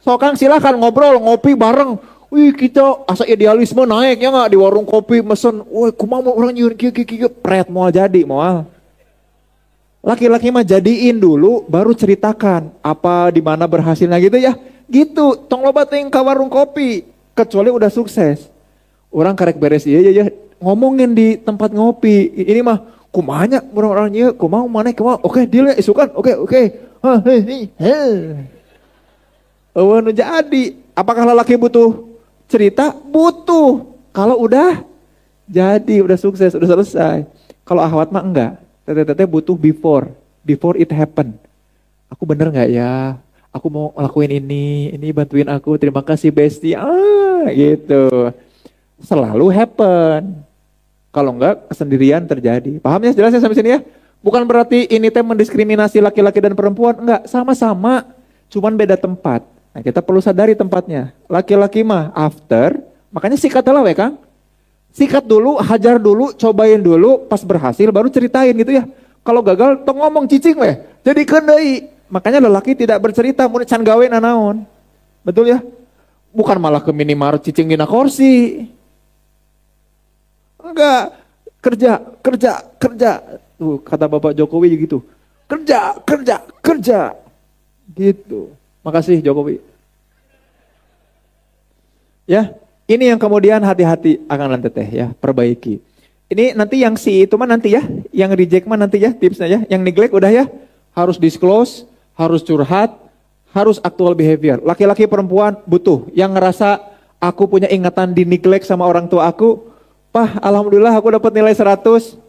Sok Kang silakan ngobrol, ngopi bareng. Wih kita asa idealisme naik ya nggak di warung kopi mesen. Wih kumaha orang jiun kieu pret moal jadi moal. Laki-laki mah jadiin dulu baru ceritakan apa di mana berhasilnya gitu ya. Gitu, tong loba teuing ka warung kopi kecuali udah sukses. Orang karek beres iya ngomongin di tempat ngopi. Ini mah kumanya orang-orang ieu kumaha maneh kumaha. Oke, deal ya isukan. Oke. Nu jadi, apakah lelaki butuh cerita? Butuh. Kalau udah jadi, udah sukses, udah selesai. Kalau ahwat mah enggak. Tete-tete butuh before it happen. Aku bener nggak ya? Aku mau ngelakuin ini bantuin aku. Terima kasih bestie. Gitu. Selalu happen. Kalau enggak kesendirian terjadi. Paham ya jelasnya sampai sini ya? Bukan berarti ini teh mendiskriminasi laki-laki dan perempuan. Enggak, sama-sama. Cuman beda tempat. Nah, kita perlu sadari tempatnya. Laki-laki mah after, makanya sikat lah we Kang. Sikat dulu, hajar dulu, cobain dulu, pas berhasil baru ceritain gitu ya. Kalau gagal, tong ngomong cicing weh. Jadi deui. Makanya lelaki tidak bercerita, mun can gawe nanaon. Betul ya? Bukan malah ke minimarket cicing dina kursi. Enggak, kerja. Tuh, kata Bapak Jokowi gitu. Kerja. Gitu. Makasih Jokowi. Ya. Ini yang kemudian hati-hati akan nanti teh ya, perbaiki. Ini nanti yang si itu mah nanti ya, yang reject mah nanti ya tipsnya ya, yang neglect udah ya, harus disclose, harus curhat, harus actual behavior. Laki-laki perempuan butuh, yang ngerasa aku punya ingatan di neglect sama orang tua aku, Pah alhamdulillah aku dapat nilai 100.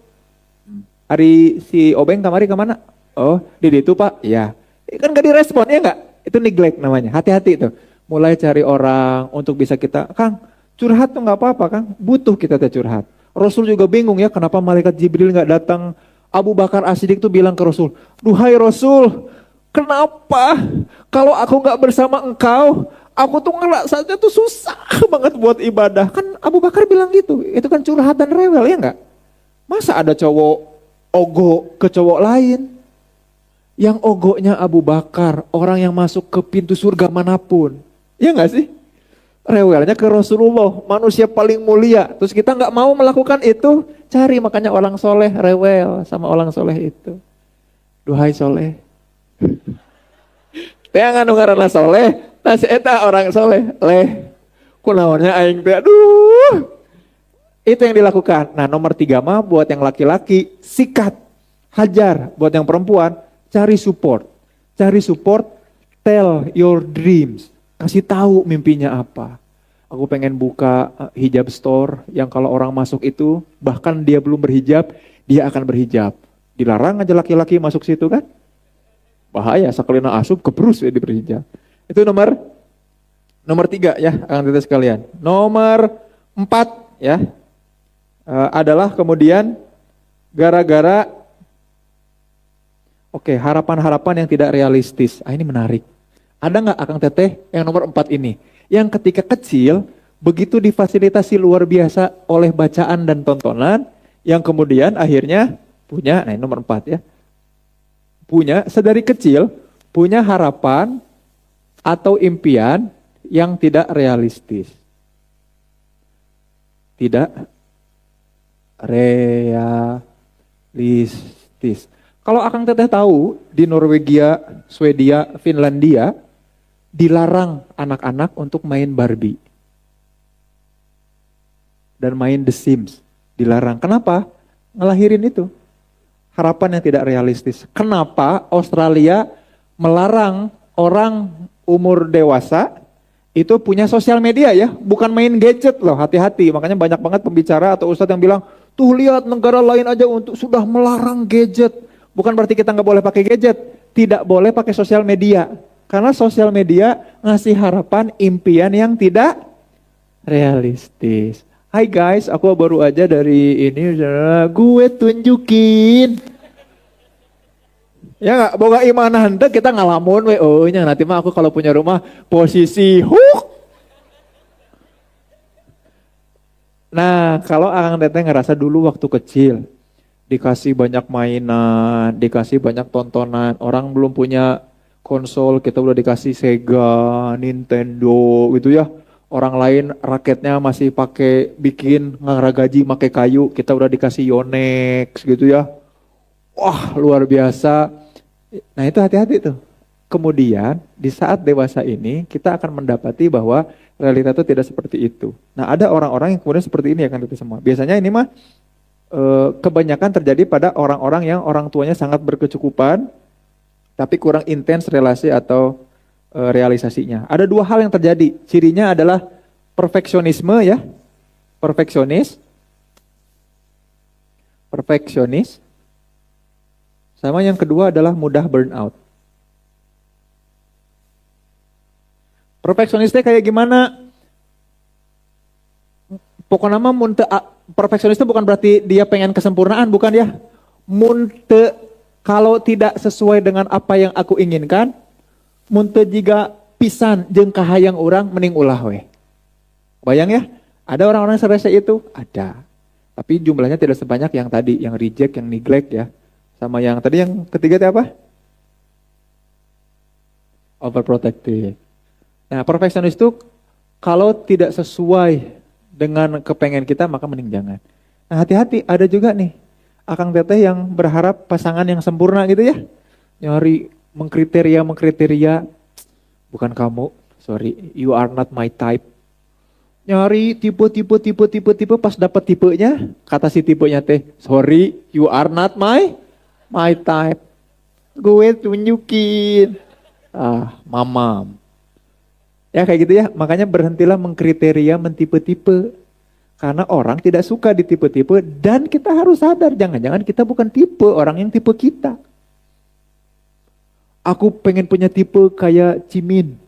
Hari si Obeng kamari kemana? Oh di itu Pak, ya. Kan gak direspon ya enggak? Itu neglect namanya, hati-hati tuh. Mulai cari orang untuk bisa kita, Kang, curhat tuh nggak apa-apa Kang, butuh kita curhat. Rasul juga bingung ya, kenapa malaikat Jibril nggak datang. Abu Bakar As-Siddiq tuh bilang ke Rasul, duhai Rasul, kenapa kalau aku nggak bersama engkau, aku tuh ngerasanya tuh susah banget buat ibadah. Kan Abu Bakar bilang gitu, itu kan curhat dan rewel ya nggak? Masa ada cowok ogo ke cowok lain? Yang ogonya Abu Bakar, orang yang masuk ke pintu surga manapun. Iya gak sih? Rewelnya ke Rasulullah, manusia paling mulia. Terus kita gak mau melakukan itu, cari makanya orang soleh rewel sama orang soleh itu. Duhai soleh. Jangan ngaranna soleh, nasi eta orang soleh. Kunaonnya aing teh, aduh. Itu yang dilakukan. Nah nomor 3 mah buat yang laki-laki, sikat, hajar. Buat yang perempuan, cari support, tell your dreams, kasih tahu mimpinya apa. Aku pengen buka hijab store yang kalau orang masuk itu, bahkan dia belum berhijab, dia akan berhijab. Dilarang aja laki-laki masuk situ kan? Bahaya, sakelina asup kebrus ya di berhijab. Itu nomor Nomor 3 ya, Akang Teteh sekalian. Nomor 4 ya, adalah kemudian gara-gara harapan-harapan yang tidak realistis. Ini menarik. Ada nggak Akang Teteh yang nomor 4 ini? Yang ketika kecil, begitu difasilitasi luar biasa oleh bacaan dan tontonan, yang kemudian akhirnya punya, ini nomor 4 ya. Punya, sedari kecil, punya harapan atau impian yang tidak realistis. Tidak realistis. Kalau Akang Teteh tahu, di Norwegia, Swedia, Finlandia, dilarang anak-anak untuk main Barbie. Dan main The Sims. Dilarang. Kenapa? Ngelahirin itu. Harapan yang tidak realistis. Kenapa Australia melarang orang umur dewasa itu punya sosial media ya? Bukan main gadget loh, hati-hati. Makanya banyak banget pembicara atau ustadz yang bilang, tuh lihat negara lain aja untuk sudah melarang gadget. Bukan berarti kita nggak boleh pakai gadget, tidak boleh pakai sosial media. Karena sosial media ngasih harapan, impian yang tidak realistis. Hai guys, aku baru aja dari ini, gue tunjukin. Ya nggak, boga imanah henteu kita ngalamun we, nya nanti mah aku kalau punya rumah posisi Nah, kalau Akang Teteh ngerasa dulu waktu kecil, dikasih banyak mainan, dikasih banyak tontonan. Orang belum punya konsol, kita udah dikasih Sega, Nintendo gitu ya. Orang lain raketnya masih pakai bikin ngaragaji pakai kayu, kita udah dikasih Yonex gitu ya. Wah, luar biasa. Nah, itu hati-hati tuh. Kemudian di saat dewasa ini kita akan mendapati bahwa realita itu tidak seperti itu. Nah, ada orang-orang yang kemudian seperti ini ya kan itu semua. Biasanya ini mah kebanyakan terjadi pada orang-orang yang orang tuanya sangat berkecukupan, tapi kurang intens relasi atau realisasinya. Ada 2 hal yang terjadi. Cirinya adalah perfeksionisme ya, perfeksionis, sama yang kedua adalah mudah burnout. Perfeksionisnya kayak gimana? Pokoknya mah perfeksionis itu bukan berarti dia pengen kesempurnaan, bukan ya. Kalau tidak sesuai dengan apa yang aku inginkan, jika pisan jeung kahayang orang mending ulah we. Bayang ya, ada orang-orang serese itu, ada. Tapi jumlahnya tidak sebanyak yang tadi, yang reject, yang neglect ya. Sama yang tadi yang ketiga itu apa? Overprotective. Nah, perfeksionis itu kalau tidak sesuai dengan kepengen kita maka mending jangan. Nah, hati-hati, ada juga nih Akang Teteh yang berharap pasangan yang sempurna gitu ya. Nyari mengkriteria, bukan kamu, sorry, you are not my type. Nyari tipe, pas dapat tipenya, kata si tipenya teh, sorry, you are not my type. Gue tunjukin. Mamam. Ya kayak gitu ya, makanya berhentilah mengkriteria, mentipe-tipe. Karena orang tidak suka ditipe-tipe dan kita harus sadar, jangan-jangan kita bukan tipe orang yang tipe kita. Aku pengen punya tipe kayak Jimin,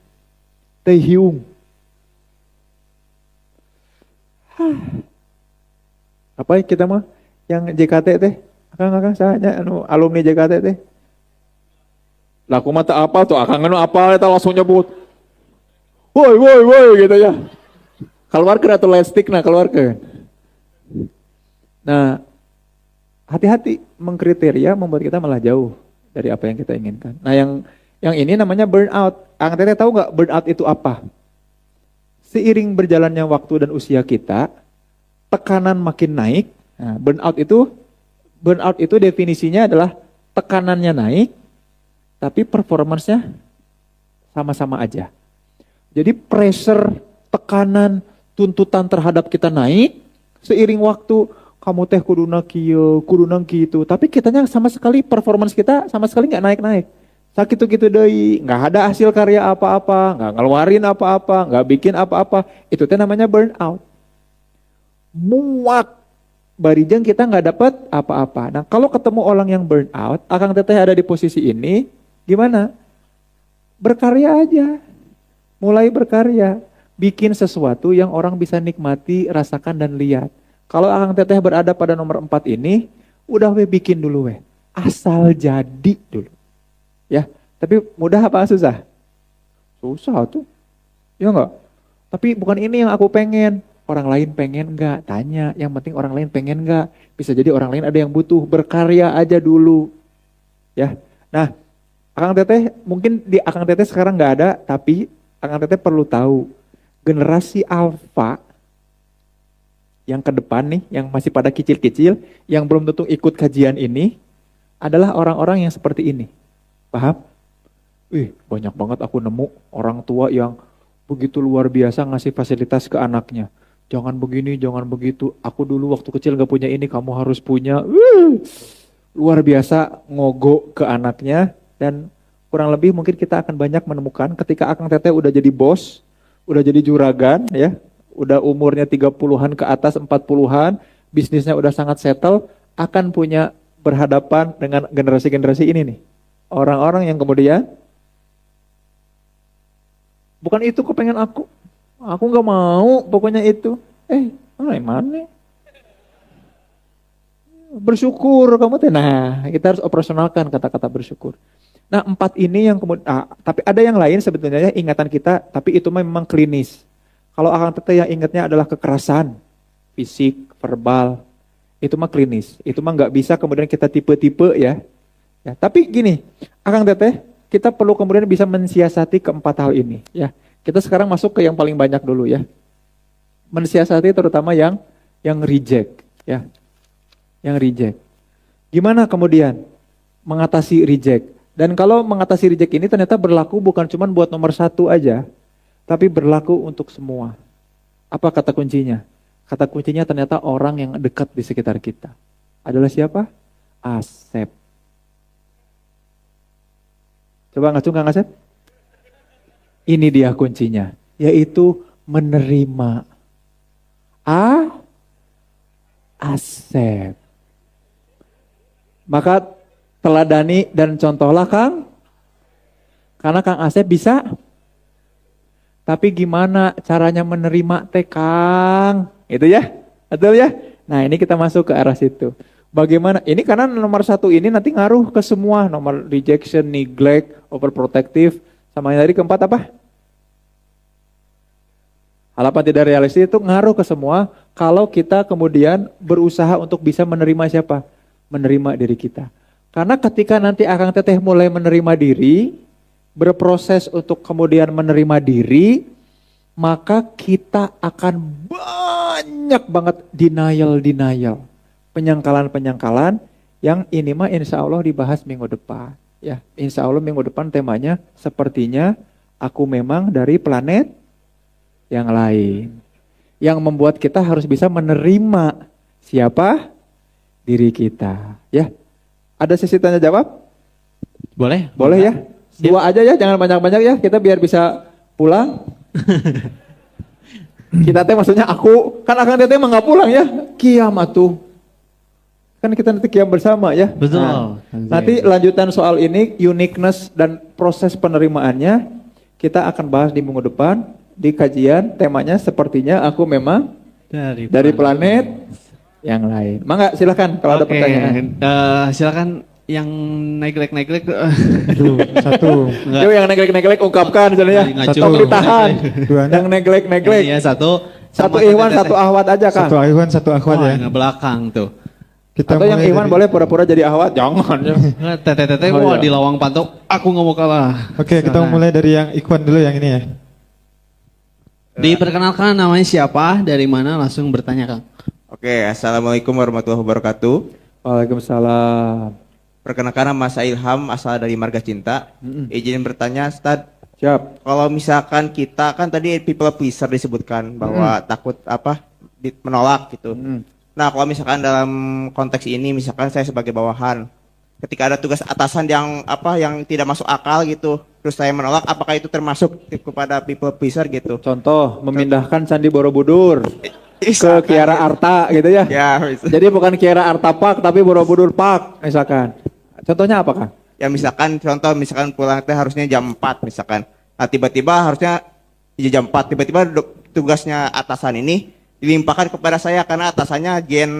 Taehyung. Apa kita mah yang JKT teh? Akang sahanya alumni JKT teh. Lah aku mata apa tuh, Akang apa eta langsung nyebut. Woi gitu ya. Keluar ke atau lightstick, nah keluar ke. Nah, hati-hati mengkriteria membuat kita malah jauh dari apa yang kita inginkan. Nah, yang ini namanya burnout. Akang Teteh tahu nggak burnout itu apa? Seiring berjalannya waktu dan usia kita, tekanan makin naik. Nah, burnout itu definisinya adalah tekanannya naik, tapi performance-nya sama-sama aja. Jadi pressure, tekanan, tuntutan terhadap kita naik, seiring waktu kamu teh kuduna kieu, kuduna kitu, tapi kitanya sama sekali performance kita sama sekali nggak naik-naik. Sakit gitu deui, nggak ada hasil karya apa-apa, nggak ngeluarin apa-apa, nggak bikin apa-apa, itu teh namanya burnout. Muak, barijeng kita nggak dapat apa-apa. Nah kalau ketemu orang yang burnout, Akang Teteh ada di posisi ini, gimana? Berkarya aja. Mulai berkarya, bikin sesuatu yang orang bisa nikmati, rasakan dan lihat. Kalau Akang Teteh berada pada nomor 4 ini, udah we bikin dulu we. Asal jadi dulu. Ya, tapi mudah apa susah? Susah tuh. Ya enggak? Tapi bukan ini yang aku pengen. Orang lain pengen enggak? Tanya. Yang penting orang lain pengen enggak? Bisa jadi orang lain ada yang butuh. Berkarya aja dulu. Ya. Nah, Akang Teteh mungkin di Akang Teteh sekarang enggak ada, tapi Akang Teteh perlu tahu generasi alfa yang ke depan nih, yang masih pada kecil-kecil, yang belum tentu ikut kajian ini, adalah orang-orang yang seperti ini. Paham? Banyak banget aku nemu orang tua yang begitu luar biasa ngasih fasilitas ke anaknya. Jangan begini, jangan begitu. Aku dulu waktu kecil gak punya ini, kamu harus punya. Luar biasa ngogo ke anaknya. Dan kurang lebih mungkin kita akan banyak menemukan ketika Akang Teteh udah jadi bos, udah jadi juragan ya, udah umurnya 30-an ke atas 40-an, bisnisnya udah sangat settle, akan punya berhadapan dengan generasi-generasi ini nih. Orang-orang yang kemudian bukan itu kepengen aku gak mau pokoknya itu. Mana? Bersyukur kamu teh. Nah, kita harus operasionalkan kata-kata bersyukur. Nah, 4 ini yang kemudian, tapi ada yang lain sebetulnya ingatan kita, tapi itu memang klinis. Kalau Akang Teteh yang ingatnya adalah kekerasan, fisik, verbal, itu mah klinis. Itu mah nggak bisa kemudian kita tipe-tipe ya. Tapi gini, Akang Teteh, kita perlu kemudian bisa mensiasati keempat hal ini. Ya, kita sekarang masuk ke yang paling banyak dulu ya. Mensiasati terutama yang reject, ya, yang reject. Gimana kemudian mengatasi reject? Dan kalau mengatasi reject ini ternyata berlaku bukan cuma buat nomor 1 aja, tapi berlaku untuk semua. Apa kata kuncinya? Kata kuncinya ternyata orang yang dekat di sekitar kita. Adalah siapa? Asep. Coba ngacu Kang Asep. Ini dia kuncinya, yaitu menerima. Asep. Maka teladani dan contohlah Kang. Karena Kang Asep bisa. Tapi gimana caranya menerima teh Kang? Itu ya? Betul ya? Nah ini kita masuk ke arah situ. Bagaimana? Ini karena nomor 1 ini nanti ngaruh ke semua. Nomor rejection, neglect, overprotective. Sama yang tadi keempat apa? Harapan tidak realistis itu ngaruh ke semua. Kalau kita kemudian berusaha untuk bisa menerima siapa? Menerima diri kita. Karena ketika nanti Akang Teteh mulai menerima diri, berproses untuk kemudian menerima diri, maka kita akan banyak banget denial, penyangkalan yang ini mah insya Allah dibahas minggu depan. Ya, insya Allah minggu depan temanya sepertinya aku memang dari planet yang lain. Yang membuat kita harus bisa menerima siapa? Diri kita. Ya. Ada sesi tanya jawab? Boleh? Boleh ya? 2 aja ya, jangan banyak-banyak ya. Kita biar bisa pulang. Kita teh maksudnya aku, kan Akang Teteh mah nggak pulang ya. Kiam atuh. Kan kita nanti kiam bersama ya. Betul. Nanti lanjutan soal ini, uniqueness dan proses penerimaannya, kita akan bahas di minggu depan. Di kajian, temanya sepertinya aku memang dari planet yang lain. Mangga silakan kalau ada pertanyaan. Silakan yang neglek. Satu. Yo yang neglek ungkapkan misalnya. Satu ditahan. Yang neglek. Iya, Satu Ikhwan, satu Ahwat aja Kang. Satu Ikhwan, satu Akhwat ya. Yang belakang tuh. Atau yang Ikhwan boleh pura-pura jadi Ahwat, jangan. Teteh mau di lawang pantok, aku nggak mau kalah. Oke, kita mulai dari yang Ikhwan dulu yang ini ya. Diperkenalkan namanya siapa, dari mana, langsung bertanya Kang. Oke, assalamualaikum warahmatullahi wabarakatuh. Waalaikumsalam. Perkenalkan nama saya Ilham, asal dari Marga Cinta. Izin bertanya, Ustad. Siap. Kalau misalkan kita kan tadi people pleaser disebutkan bahwa takut menolak gitu. Nah, kalau misalkan dalam konteks ini, misalkan saya sebagai bawahan, ketika ada tugas atasan yang tidak masuk akal gitu, terus saya menolak, apakah itu termasuk kepada people pleaser gitu? Contoh, memindahkan Candi Borobudur ke Kiara Arta gitu ya. Ya, jadi bukan Kiara Arta Park tapi Borobudur Park misalkan. Contohnya apa Kang? Ya misalkan pulang teh harusnya jam 4 misalkan. Nah tiba-tiba harusnya di jam 4 tiba-tiba tugasnya atasan ini dilimpahkan kepada saya karena atasannya gen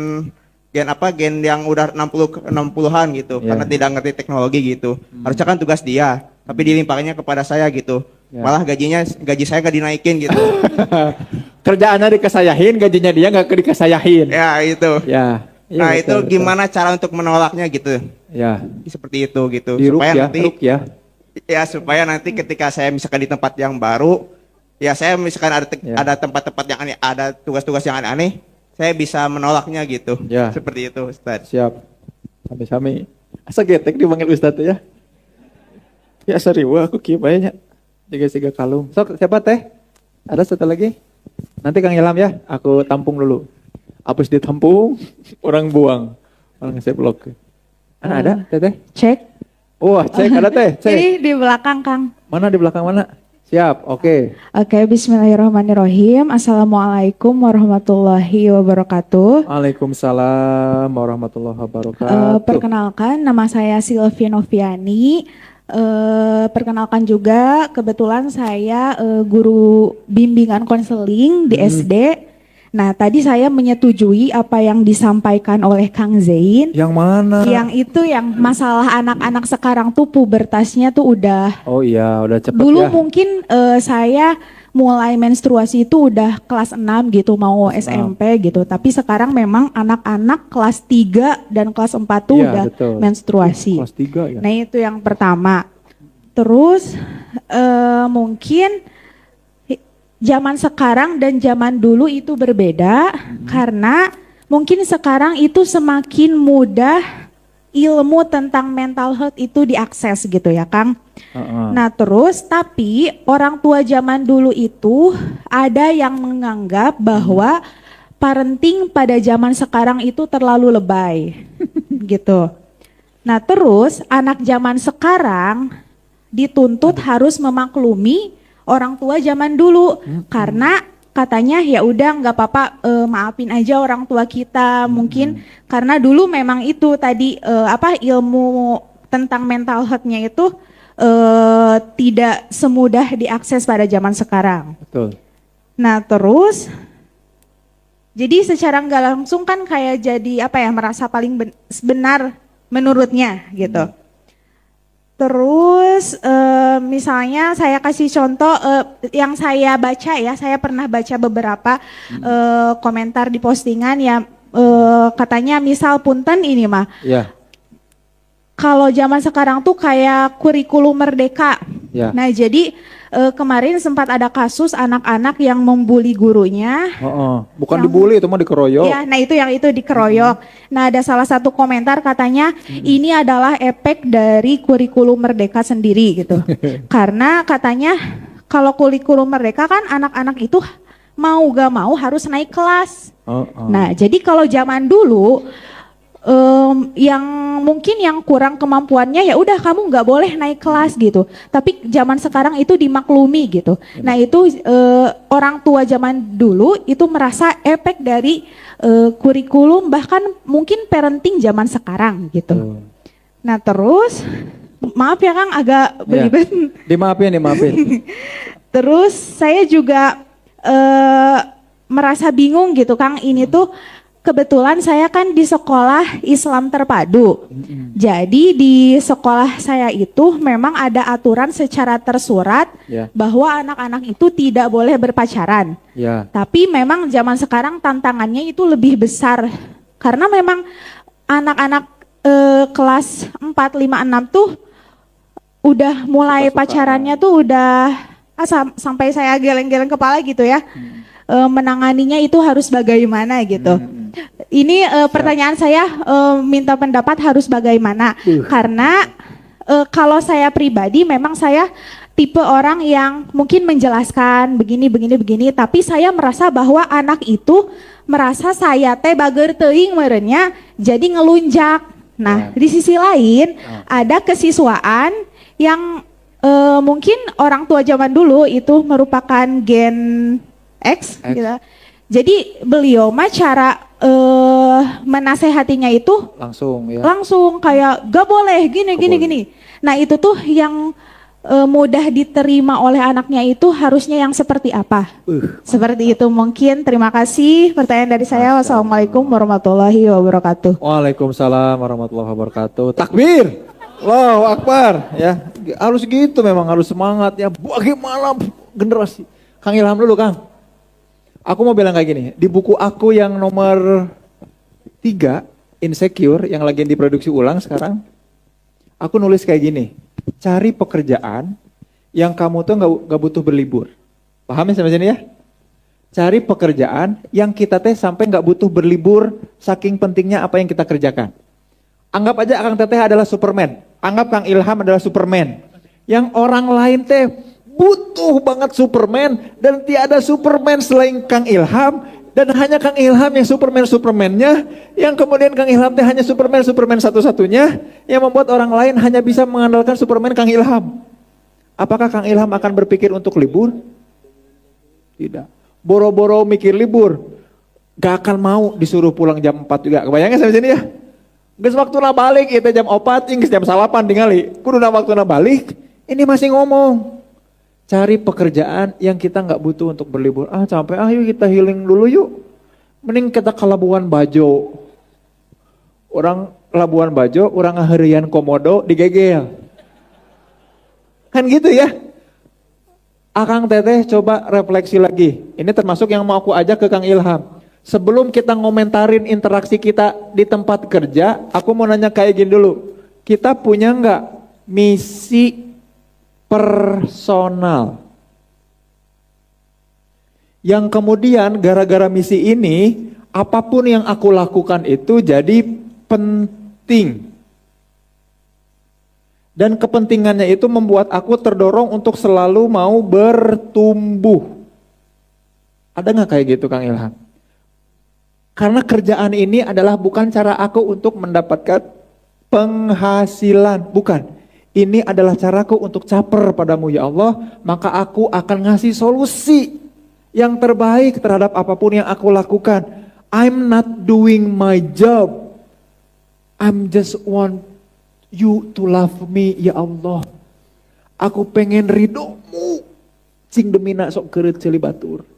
yang udah 60-an gitu Ya. karena tidak ngerti teknologi gitu. Harusnya kan tugas dia, tapi dilimpahkannya kepada saya gitu. Ya. Malah gaji saya nggak dinaikin gitu. Kerjaannya dikesayahin, gajinya dia nggak dikesayahin. Ya itu. Ya. Iya, Nah betul, itu betul. gimana cara untuk menolaknya gitu? Ya. Seperti itu gitu. Diruk Supaya ya, nanti ruk ya. ya supaya nanti ketika saya misalkan di tempat yang baru, ya saya misalkan Ya. ada tempat-tempat yang aneh, ada tugas-tugas yang aneh-aneh, saya bisa menolaknya gitu. Ya. Seperti itu, Ustaz. Siap. Sami-sami. Asa getek dipanggil Ustadz ya. Ya serius aku kieu bae nya. Siga kalung. Sok siapa teh? Ada satu lagi? Nanti Kang Ilham ya, aku tampung dulu. Habis ditampung, orang buang. Orang saya blok. Ada teteh? Cek. Wah, cek ada teh, cek. Ini di belakang, Kang. Mana di belakang mana? Siap, oke. Oke, bismillahirrahmanirrahim. Assalamualaikum warahmatullahi wabarakatuh. Waalaikumsalam warahmatullahi wabarakatuh. Perkenalkan, nama saya Silvi Noviani. Perkenalkan juga, kebetulan saya guru bimbingan konseling di SD. Nah, tadi saya menyetujui apa yang disampaikan oleh Kang Zain. Yang mana? Yang itu yang masalah anak-anak sekarang tuh pubertasnya tuh udah Oh iya, udah cepet dulu ya. mungkin saya mulai menstruasi itu udah kelas 6 gitu, mau Kelas SMP gitu. Tapi sekarang memang anak-anak kelas 3 dan kelas 4 tuh Iya, udah betul. menstruasi. Kelas 3 ya. Nah, itu yang pertama. Terus mungkin zaman sekarang dan zaman dulu itu berbeda karena mungkin sekarang itu semakin mudah ilmu tentang mental health itu diakses gitu ya, Kang. Heeh. Nah terus tapi orang tua zaman dulu itu ada yang menganggap bahwa parenting pada zaman sekarang itu terlalu lebay gitu. Nah terus anak zaman sekarang dituntut harus memaklumi orang tua zaman dulu karena katanya ya udah nggak apa-apa, maafin aja orang tua kita mungkin karena dulu memang itu tadi ilmu tentang mental health-nya itu tidak semudah diakses pada zaman sekarang. Betul. Nah terus jadi secara nggak langsung kan kayak jadi merasa paling benar menurutnya gitu. Terus misalnya saya kasih contoh yang saya baca ya, saya pernah baca beberapa komentar di postingan ya, katanya misal punten ini mah. Ya. Kalau zaman sekarang tuh kayak kurikulum merdeka. Ya. Nah jadi kemarin sempat ada kasus anak-anak yang membuli gurunya. Bukan Yang- dibully itu mah dikeroyok. Ya, nah itu yang itu dikeroyok. Nah ada salah satu komentar katanya ini adalah efek dari kurikulum merdeka sendiri gitu. Karena katanya kalau kurikulum merdeka kan anak-anak itu mau gak mau harus naik kelas. Nah jadi kalau zaman dulu yang mungkin yang kurang kemampuannya ya udah kamu nggak boleh naik kelas gitu. Tapi zaman sekarang itu dimaklumi gitu. Nah itu orang tua zaman dulu itu merasa efek dari kurikulum bahkan mungkin parenting zaman sekarang gitu. Nah terus maaf ya Kang agak belibet. Dimaafin. Terus saya juga merasa bingung gitu Kang, ini tuh kebetulan saya kan di sekolah Islam terpadu. Jadi di sekolah saya itu memang ada aturan secara tersurat Ya. bahwa anak-anak itu tidak boleh berpacaran. Ya. Tapi memang zaman sekarang tantangannya itu lebih besar karena memang anak-anak kelas 4, 5, 6 tuh udah mulai Suka-sukaan. pacarannya tuh udah sampai saya geleng-geleng kepala gitu ya. Menanganinya itu harus bagaimana gitu. Ini pertanyaan saya minta pendapat harus bagaimana karena kalau saya pribadi memang saya tipe orang yang mungkin menjelaskan begini tapi saya merasa bahwa anak itu merasa saya teh bager teuing merenya jadi ngelunjak. Nah, di sisi lain ada kesiswaan yang mungkin orang tua zaman dulu itu merupakan gen X. Gitu. Jadi beliau mah cara menasehatinya itu Langsung ya. langsung kayak gak boleh gini. Nah itu tuh yang mudah diterima oleh anaknya itu harusnya yang seperti apa? Seperti itu mungkin. Terima kasih. Pertanyaan dari saya. Wassalamualaikum warahmatullahi wabarakatuh. Waalaikumsalam warahmatullahi wabarakatuh. Takbir. Allahu Akbar. Ya, harus gitu memang, harus semangat ya. Bagaimana generasi? Kang Ilham dulu, Kang. Aku mau bilang kayak gini, di buku aku yang nomor 3, Insecure, yang lagi diproduksi ulang sekarang, aku nulis kayak gini, cari pekerjaan yang kamu tuh gak butuh berlibur. Paham ya sampai sini ya? Cari pekerjaan yang kita teh sampai gak butuh berlibur, saking pentingnya apa yang kita kerjakan. Anggap aja Kang Teteh adalah Superman. Anggap Kang Ilham adalah Superman. Yang orang lain teh butuh banget Superman dan tiada Superman selain Kang Ilham dan hanya Kang Ilham yang Superman-Supermannya, yang kemudian Kang Ilham teh hanya Superman satu-satunya yang membuat orang lain hanya bisa mengandalkan Superman Kang Ilham. Apakah Kang Ilham akan berpikir untuk libur? Tidak. Boro-boro mikir libur, gak akan mau disuruh pulang jam 4 juga. Kebayangnya sampai sini ya? Geus waktuna balik itu jam 4, geus jam 8 tingali. Kuduna waktuna balik, ini masih ngomong. Cari pekerjaan yang kita nggak butuh untuk berlibur. Capek, yuk kita healing dulu yuk. Mending kita ke Labuan Bajo. Orang Labuan Bajo, orang ngaherian komodo digegel. Kan gitu ya. Akang Teteh coba refleksi lagi. Ini termasuk yang mau aku ajak ke Kang Ilham. Sebelum kita ngomentarin interaksi kita di tempat kerja, aku mau nanya kayak gini dulu. Kita punya nggak misi personal? Yang kemudian gara-gara misi ini, apapun yang aku lakukan itu jadi penting. Dan kepentingannya itu membuat aku terdorong untuk selalu mau bertumbuh. Ada nggak kayak gitu Kang Ilham? Karena kerjaan ini adalah bukan cara aku untuk mendapatkan penghasilan. Bukan. Ini adalah caraku untuk caper padamu ya Allah. Maka aku akan ngasih solusi yang terbaik terhadap apapun yang aku lakukan. I'm not doing my job. I'm just want you to love me ya Allah. Aku pengen ridomu. Cing demina sok keureut ceuli batur.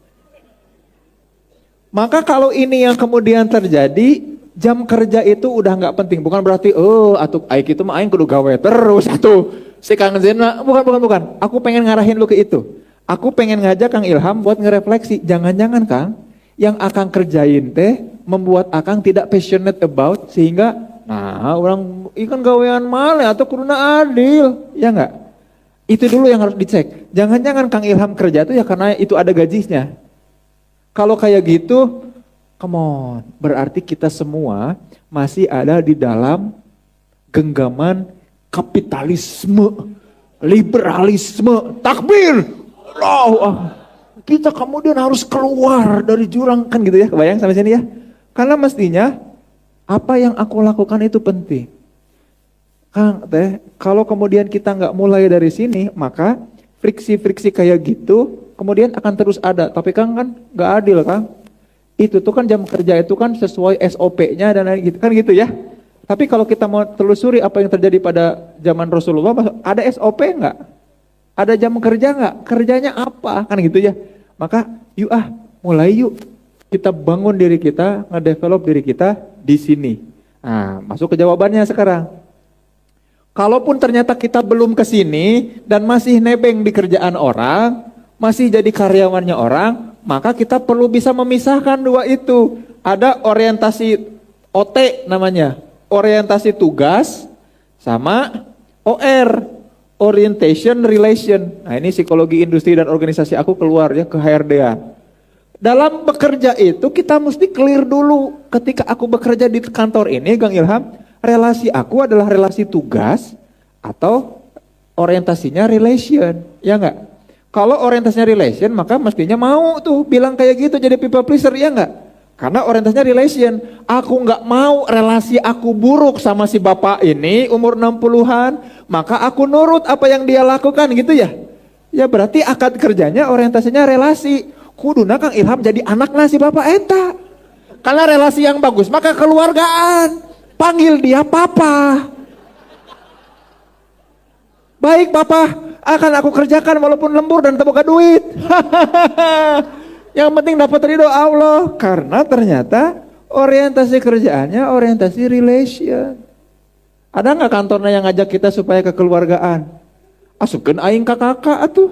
Maka kalau ini yang kemudian terjadi, jam kerja itu udah nggak penting. Bukan berarti, atuh aing kitu mah aing kudu gawe terus atuh. Si Kang Zena, bukan. Aku pengen ngarahin lu ke itu. Aku pengen ngajak Kang Ilham buat ngerefleksi. Jangan-jangan Kang, yang Akang kerjain teh membuat Akang tidak passionate about sehingga, orang ikan gawean male atau kuduna adil, ya nggak? Itu dulu yang harus dicek. Jangan-jangan Kang Ilham kerja itu ya karena itu ada gajinya. Kalau kayak gitu, come on, berarti kita semua masih ada di dalam genggaman kapitalisme, liberalisme, takbir. Kita kemudian harus keluar dari jurang kan gitu ya, kebayang sampai sini ya? Karena mestinya apa yang aku lakukan itu penting. Kang Teh, kalau kemudian kita nggak mulai dari sini, maka friksi-friksi kayak gitu kemudian akan terus ada. Tapi Kang kan nggak adil Kang. Itu tuh kan jam kerja itu kan sesuai SOP-nya dan lain gitu kan gitu ya. Tapi kalau kita mau telusuri apa yang terjadi pada zaman Rasulullah, ada SOP nggak? Ada jam kerja nggak? Kerjanya apa? Kan gitu ya. Maka yuk mulai yuk kita bangun diri kita, ngedevelop diri kita di sini. Nah, masuk ke jawabannya sekarang. Kalaupun ternyata kita belum ke sini dan masih nebeng di kerjaan orang, masih jadi karyawannya orang, maka kita perlu bisa memisahkan dua itu. Ada orientasi OT namanya, orientasi tugas sama OR, orientation relation. Nah ini psikologi industri dan organisasi aku keluar ya ke HRD-an. Dalam bekerja itu kita mesti clear dulu. Ketika aku bekerja di kantor ini, Kang Ilham, relasi aku adalah relasi tugas atau orientasinya relation, ya enggak? Kalau orientasinya relation, maka mestinya mau tuh bilang kayak gitu jadi people pleaser, ya enggak? Karena orientasinya relation. Aku enggak mau relasi aku buruk sama si bapak ini umur 60-an, maka aku nurut apa yang dia lakukan gitu ya. Ya berarti akad kerjanya orientasinya relasi. Kuduna Kang Ilham jadi anaknya si bapak eta. Karena relasi yang bagus maka keluargaan. Panggil dia papa. Baik papa, akan aku kerjakan walaupun lembur dan tak buka duit. Yang penting dapat ridho Allah. Karena ternyata orientasi kerjaannya orientasi relation. Ada nggak kantornya yang ngajak kita supaya kekeluargaan? Asukeun aing ka kakak atuh.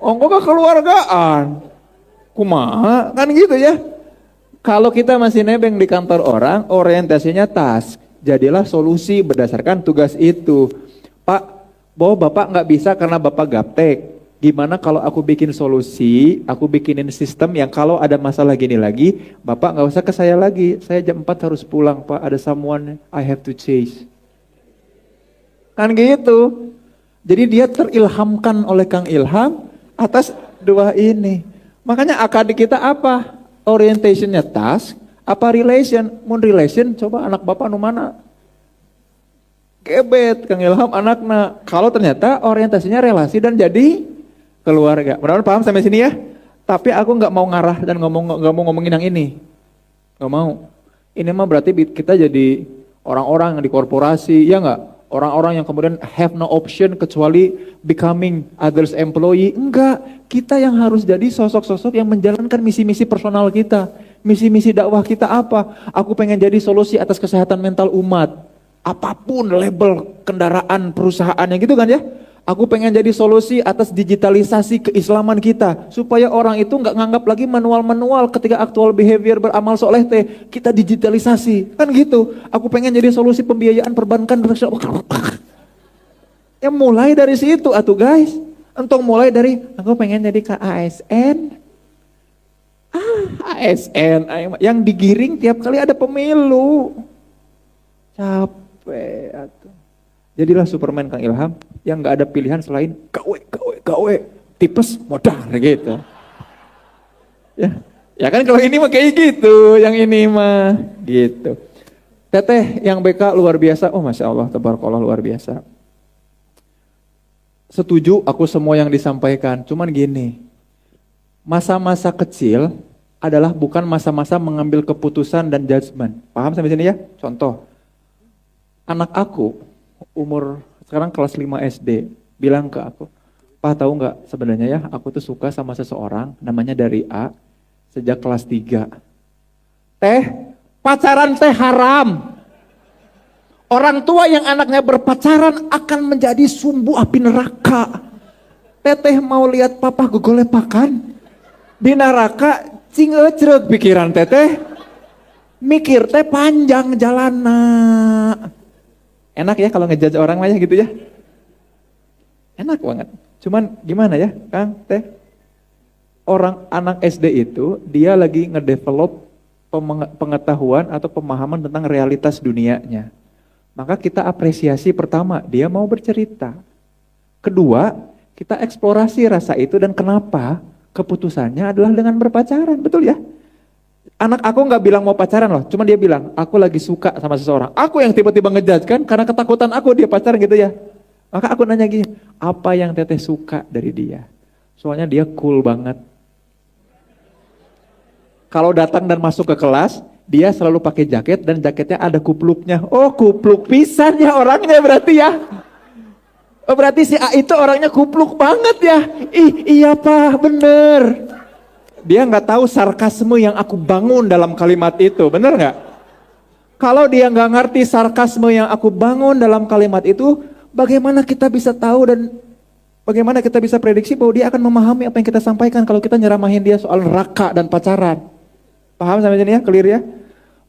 Ongko kekeluargaan. Kumaha kan gitu ya. Kalau kita masih nebeng di kantor orang, orientasinya task. Jadilah solusi berdasarkan tugas itu. Pak, bahwa Bapak nggak bisa karena Bapak gaptek. Gimana kalau aku bikin solusi, aku bikinin sistem yang kalau ada masalah gini lagi, Bapak nggak usah ke saya lagi. Saya jam 4 harus pulang, Pak. Ada someone I have to chase. Kan gitu. Jadi dia terilhamkan oleh Kang Ilham atas dua ini. Makanya akad kita apa? Orientationnya task, apa relation? Mun relation, coba anak bapak nu mana? Gebet, Kang Ilham anakna. Kalau ternyata orientasinya relasi dan jadi keluarga. Mudah-mudahan paham sampai sini ya. Tapi aku nggak mau ngarah dan nggak mau ngomongin yang ini. Nggak mau. Ini mah berarti kita jadi orang-orang yang di korporasi, ya nggak? Orang-orang yang kemudian have no option kecuali becoming others employee. Enggak, kita yang harus jadi sosok-sosok yang menjalankan misi-misi personal kita. Misi-misi dakwah kita apa? Aku pengen jadi solusi atas kesehatan mental umat. Apapun label kendaraan perusahaannya gitu kan ya. Aku pengen jadi solusi atas digitalisasi keislaman kita. Supaya orang itu nggak nganggap lagi manual-manual ketika aktual behavior beramal soleh teh. Kita digitalisasi. Kan gitu. Aku pengen jadi solusi pembiayaan perbankan. Ya mulai dari situ atuh guys. Entong mulai dari aku pengen jadi ke ASN. ASN. Yang digiring tiap kali ada pemilu. Capek atuh. Jadilah Superman Kang Ilham yang nggak ada pilihan selain gawe, tipes modal gitu. Ya kan kalau ini mah kayak gitu, yang ini mah gitu. Teteh yang BK luar biasa, oh Masya Allah, tabarakallah luar biasa. Setuju aku semua yang disampaikan, cuman gini, masa-masa kecil adalah bukan masa-masa mengambil keputusan dan judgement. Paham sampai sini ya? Contoh, anak aku umur sekarang kelas 5 SD bilang ke aku, Pak tahu nggak sebenarnya ya aku tuh suka sama seseorang namanya dari A sejak kelas 3. Teh, pacaran teh haram. Orang tua yang anaknya berpacaran akan menjadi sumbu api neraka. Teteh mau lihat papa gogolepakan di neraka, cing ecreg pikiran teteh. Mikir teh panjang jalana. Enak ya kalau ngejudge orang aja gitu ya. Enak banget. Cuman gimana ya, Kang, Teh? Orang anak SD itu dia lagi ngedevelop pengetahuan atau pemahaman tentang realitas dunianya. Maka kita apresiasi pertama, dia mau bercerita. Kedua, kita eksplorasi rasa itu dan kenapa keputusannya adalah dengan berpacaran, betul ya? Anak aku nggak bilang mau pacaran loh, cuma dia bilang aku lagi suka sama seseorang. Aku yang tiba-tiba ngejudge kan karena ketakutan aku dia pacaran gitu ya. Maka aku nanya gini, apa yang teteh suka dari dia? Soalnya dia cool banget. Kalau datang dan masuk ke kelas, dia selalu pakai jaket dan jaketnya ada kupluknya. Oh kupluk pisan ya orangnya berarti ya. Oh berarti si A itu orangnya kupluk banget ya. Iya Pak, bener. Dia nggak tahu sarkasme yang aku bangun dalam kalimat itu, bener nggak? Kalau dia nggak ngerti sarkasme yang aku bangun dalam kalimat itu, bagaimana kita bisa tahu dan bagaimana kita bisa prediksi bahwa dia akan memahami apa yang kita sampaikan kalau kita nyeramahin dia soal neraka dan pacaran? Paham sampai sini ya, clear ya?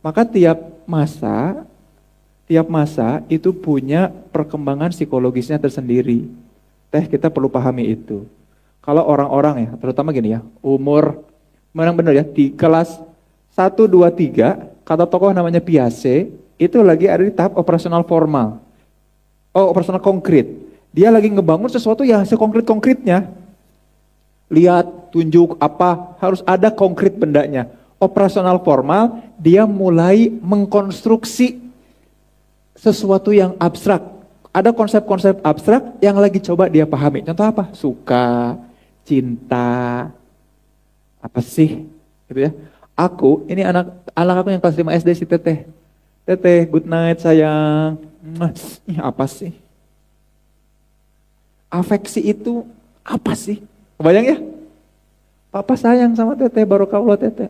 Maka tiap masa itu punya perkembangan psikologisnya tersendiri. Teh kita perlu pahami itu. Kalau orang-orang ya, terutama gini ya, umur, memang benar ya, di kelas 1, 2, 3, kata tokoh namanya Piaget, itu lagi ada di tahap operasional formal. Oh, operasional konkret. Dia lagi ngebangun sesuatu yang sekonkret-konkretnya. Lihat, tunjuk, apa, harus ada konkret bendanya. Operasional formal, dia mulai mengkonstruksi sesuatu yang abstrak. Ada konsep-konsep abstrak yang lagi coba dia pahami. Contoh apa? Suka, cinta, apa sih? Gitu ya. Aku, ini anak aku yang kelas 5 SD si Teteh. Teteh, good night sayang. Apa sih? Afeksi itu apa sih? Kebayang ya? Papa sayang sama teteh, barokallah teteh.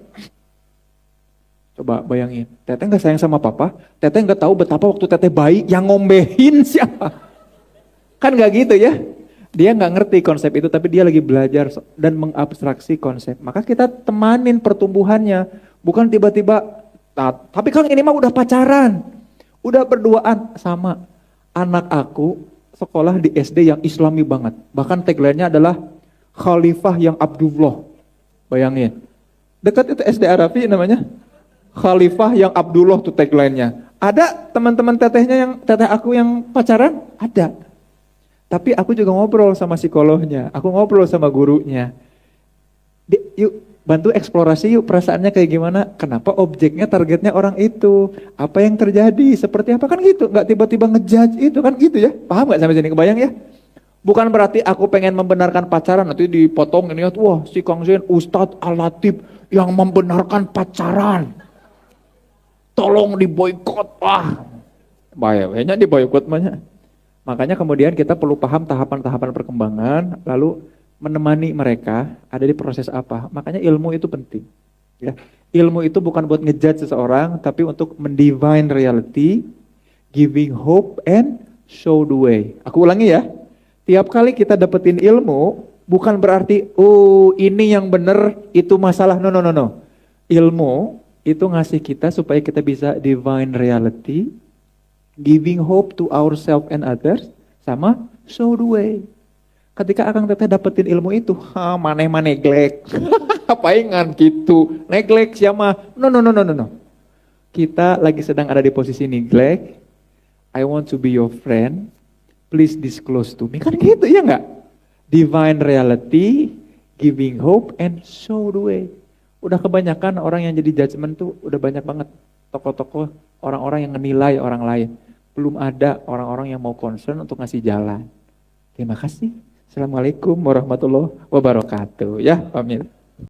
Coba bayangin, teteh nggak sayang sama papa, teteh nggak tahu betapa waktu teteh bayi yang ngombehin siapa. Kan nggak gitu ya? Dia nggak ngerti konsep itu, tapi dia lagi belajar dan mengabstraksi konsep. Maka kita temanin pertumbuhannya, bukan tiba-tiba. Tapi Kang ini mah udah pacaran, udah berduaan sama. Anak aku sekolah di SD yang Islami banget, bahkan tagline-nya adalah Khalifah yang Abdullah. Bayangin, dekat itu SD Arafi namanya. Khalifah yang Abdullah tuh tagline-nya. Ada teman-teman teteh aku yang pacaran? Ada. Tapi aku juga ngobrol sama psikolognya, aku ngobrol sama gurunya. Yuk bantu eksplorasi yuk perasaannya kayak gimana, kenapa objeknya targetnya orang itu, apa yang terjadi, seperti apa, kan gitu. Nggak tiba-tiba ngejudge itu, kan gitu ya. Paham nggak sampai sini, kebayang ya? Bukan berarti aku pengen membenarkan pacaran, nanti dipotong ini, wah si Kang Zain Ustadz Al-Latif yang membenarkan pacaran. Tolong diboikot, bahayanya diboikot banyak. Makanya kemudian kita perlu paham tahapan-tahapan perkembangan, lalu menemani mereka ada di proses apa. Makanya ilmu itu penting. Ya, ilmu itu bukan buat ngejudge seseorang, tapi untuk mendivine reality, giving hope and show the way. Aku ulangi ya, tiap kali kita dapetin ilmu, bukan berarti oh ini yang benar itu masalah. No. Ilmu itu ngasih kita supaya kita bisa divine reality, giving hope to ourselves and others, sama show the way. Ketika Akang Teteh dapetin ilmu itu, maneh neglek. Apaingan gitu, neglek siapa? No. Kita lagi sedang ada di posisi neglect. I want to be your friend, please disclose to me. Kan gitu ya nggak? Divine reality, giving hope and show the way. Udah kebanyakan orang yang jadi judgment tuh udah banyak banget tokoh-tokoh, orang-orang yang menilai orang lain. Belum ada orang-orang yang mau concern untuk ngasih jalan. Terima kasih. Assalamualaikum warahmatullahi wabarakatuh. Ya, pamit.